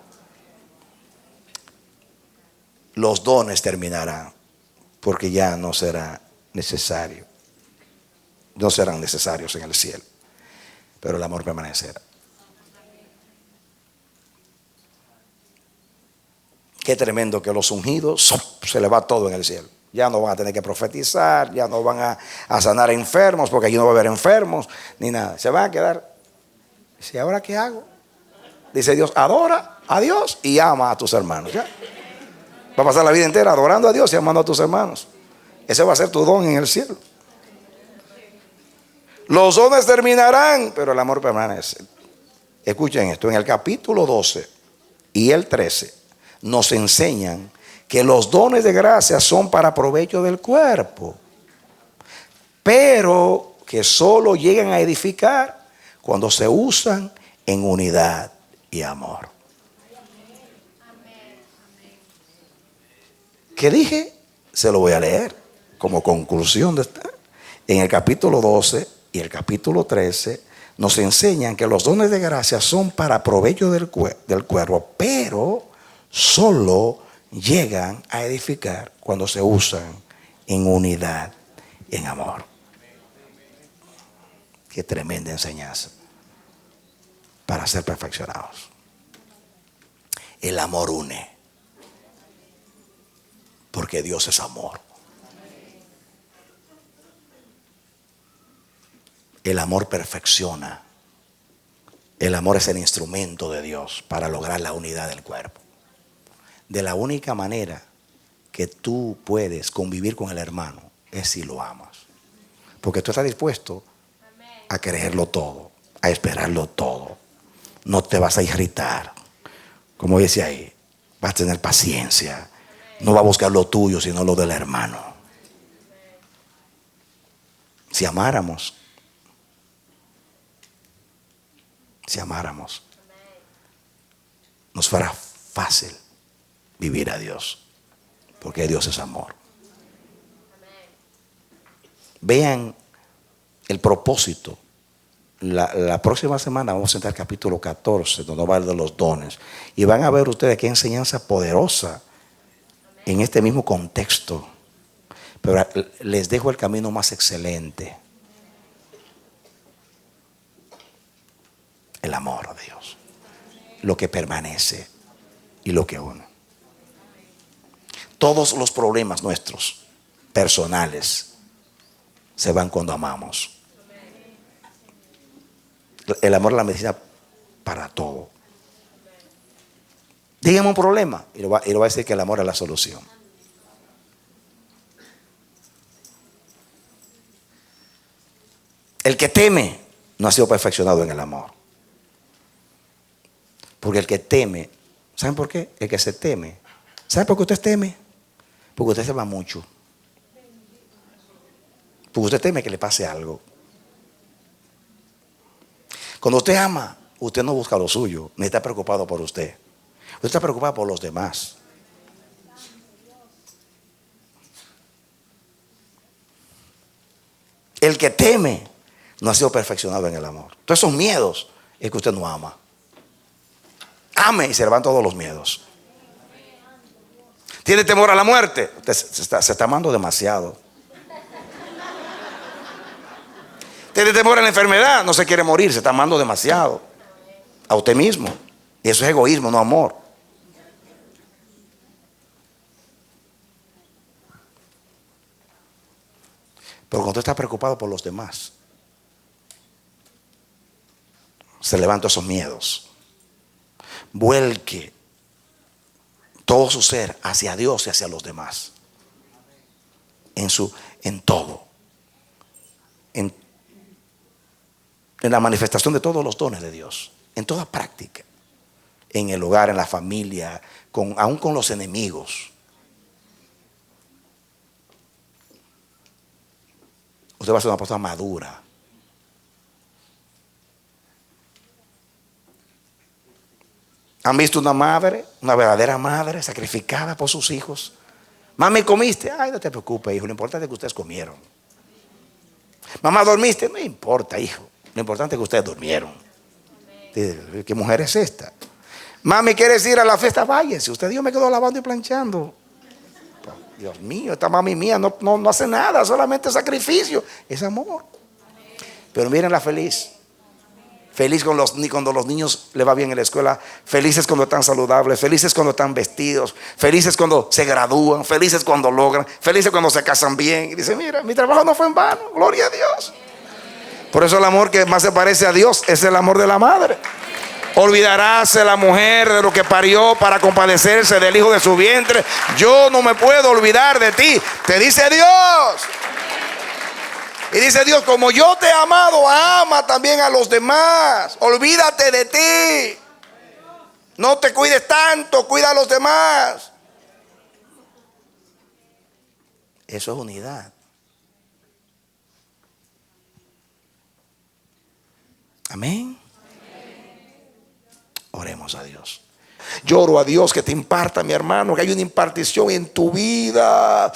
Los dones terminarán, porque ya no será necesario. No serán necesarios en el cielo, pero el amor permanecerá. Qué tremendo que los ungidos se les va todo en el cielo. Ya no van a tener que profetizar, ya no van a sanar enfermos, porque allí no va a haber enfermos, ni nada. Se van a quedar. Dice, ¿ahora qué hago? Dice Dios, adora a Dios y ama a tus hermanos. ¿Ya? Va a pasar la vida entera adorando a Dios y amando a tus hermanos. Ese va a ser tu don en el cielo. Los dones terminarán, pero el amor permanece. Escuchen esto, en el capítulo 12 y el 13 nos enseñan que los dones de gracia son para provecho del cuerpo, pero que solo llegan a edificar cuando se usan en unidad y amor. ¿Qué dije? Se lo voy a leer como conclusión de esta. En el capítulo 12 y el capítulo 13 nos enseñan que los dones de gracia son para provecho del cuerpo, pero solo llegan a edificar cuando se usan en unidad y en amor. Qué tremenda enseñanza para ser perfeccionados. El amor une, porque Dios es amor. El amor perfecciona. El amor es el instrumento de Dios para lograr la unidad del cuerpo. De la única manera que tú puedes convivir con el hermano es si lo amas. Porque tú estás dispuesto a creerlo todo, a esperarlo todo. No te vas a irritar. Como dice ahí, vas a tener paciencia. No va a buscar lo tuyo, sino lo del hermano. Si amáramos, nos fuera fácil vivir a Dios, porque Dios es amor. Vean el propósito. La próxima semana vamos a entrar al capítulo 14, donde va a hablar de los dones, y van a ver ustedes qué enseñanza poderosa en este mismo contexto. Pero les dejo el camino más excelente: el amor de Dios, lo que permanece y lo que une. Todos los problemas nuestros personales se van cuando amamos. El amor es la medicina para todo. Dígame un problema y lo va a decir que el amor es la solución. El que teme no ha sido perfeccionado en el amor. Porque el que teme, ¿saben por qué? El que se teme. ¿Saben por qué usted teme? Porque usted se va mucho. Porque usted teme que le pase algo. Cuando usted ama, usted no busca lo suyo, ni está preocupado por usted. Usted está preocupado por los demás. El que teme No ha sido perfeccionado en el amor. Todos esos miedos es que usted no ama. Ame y se le van todos los miedos. ¿Tiene temor a la muerte? Usted se está amando demasiado. ¿Tiene temor a la enfermedad? No se quiere morir, se está amando demasiado a usted mismo. Y eso es egoísmo, no amor. Pero cuando usted está preocupado por los demás, se levantan esos miedos. Vuelque todo su ser hacia Dios y hacia los demás. En todo. En la manifestación de todos los dones de Dios. En toda práctica. En el hogar, en la familia, aún con los enemigos. Usted va a ser una persona madura. ¿Han visto una madre, una verdadera madre sacrificada por sus hijos? Mami, ¿comiste? Ay, no te preocupes, hijo, lo importante es que ustedes comieron. Mamá, ¿dormiste? No importa, hijo, lo importante es que ustedes durmieron. ¿Qué mujer es esta? Mami, ¿quieres ir a la fiesta? Váyase, usted yo me quedo lavando y planchando. Dios mío, esta mami mía no hace nada, solamente sacrificio. Es amor. Pero mírenla feliz. Feliz cuando los niños le va bien en la escuela. Felices cuando están saludables. Felices cuando están vestidos. Felices cuando se gradúan. Felices cuando logran. Felices cuando se casan bien. Y dice, mira, mi trabajo no fue en vano. Gloria a Dios. Por eso el amor que más se parece a Dios es el amor de la madre. Olvidaráse la mujer de lo que parió para compadecerse del hijo de su vientre. Yo no me puedo olvidar de ti, te dice Dios. Y dice Dios, como yo te he amado, ama también a los demás. Olvídate de ti. No te cuides tanto, cuida a los demás. Eso es unidad. Amén. Oremos a Dios. Lloro a Dios que te imparta, mi hermano, que hay una impartición en tu vida,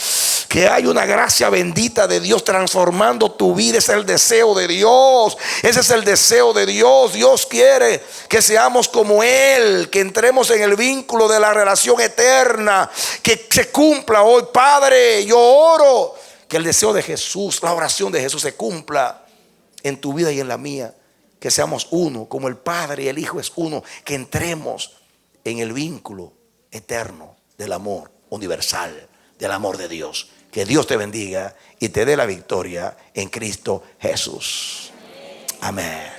que hay una gracia bendita de Dios transformando tu vida. Ese es el deseo de Dios. Ese es el deseo de Dios. Dios quiere que seamos como Él, que entremos en el vínculo de la relación eterna, que se cumpla hoy. Padre, yo oro que el deseo de Jesús, la oración de Jesús se cumpla en tu vida y en la mía. Que seamos uno, como el Padre y el Hijo es uno. Que entremos en el vínculo eterno del amor universal, del amor de Dios. Que Dios te bendiga y te dé la victoria en Cristo Jesús. Amén.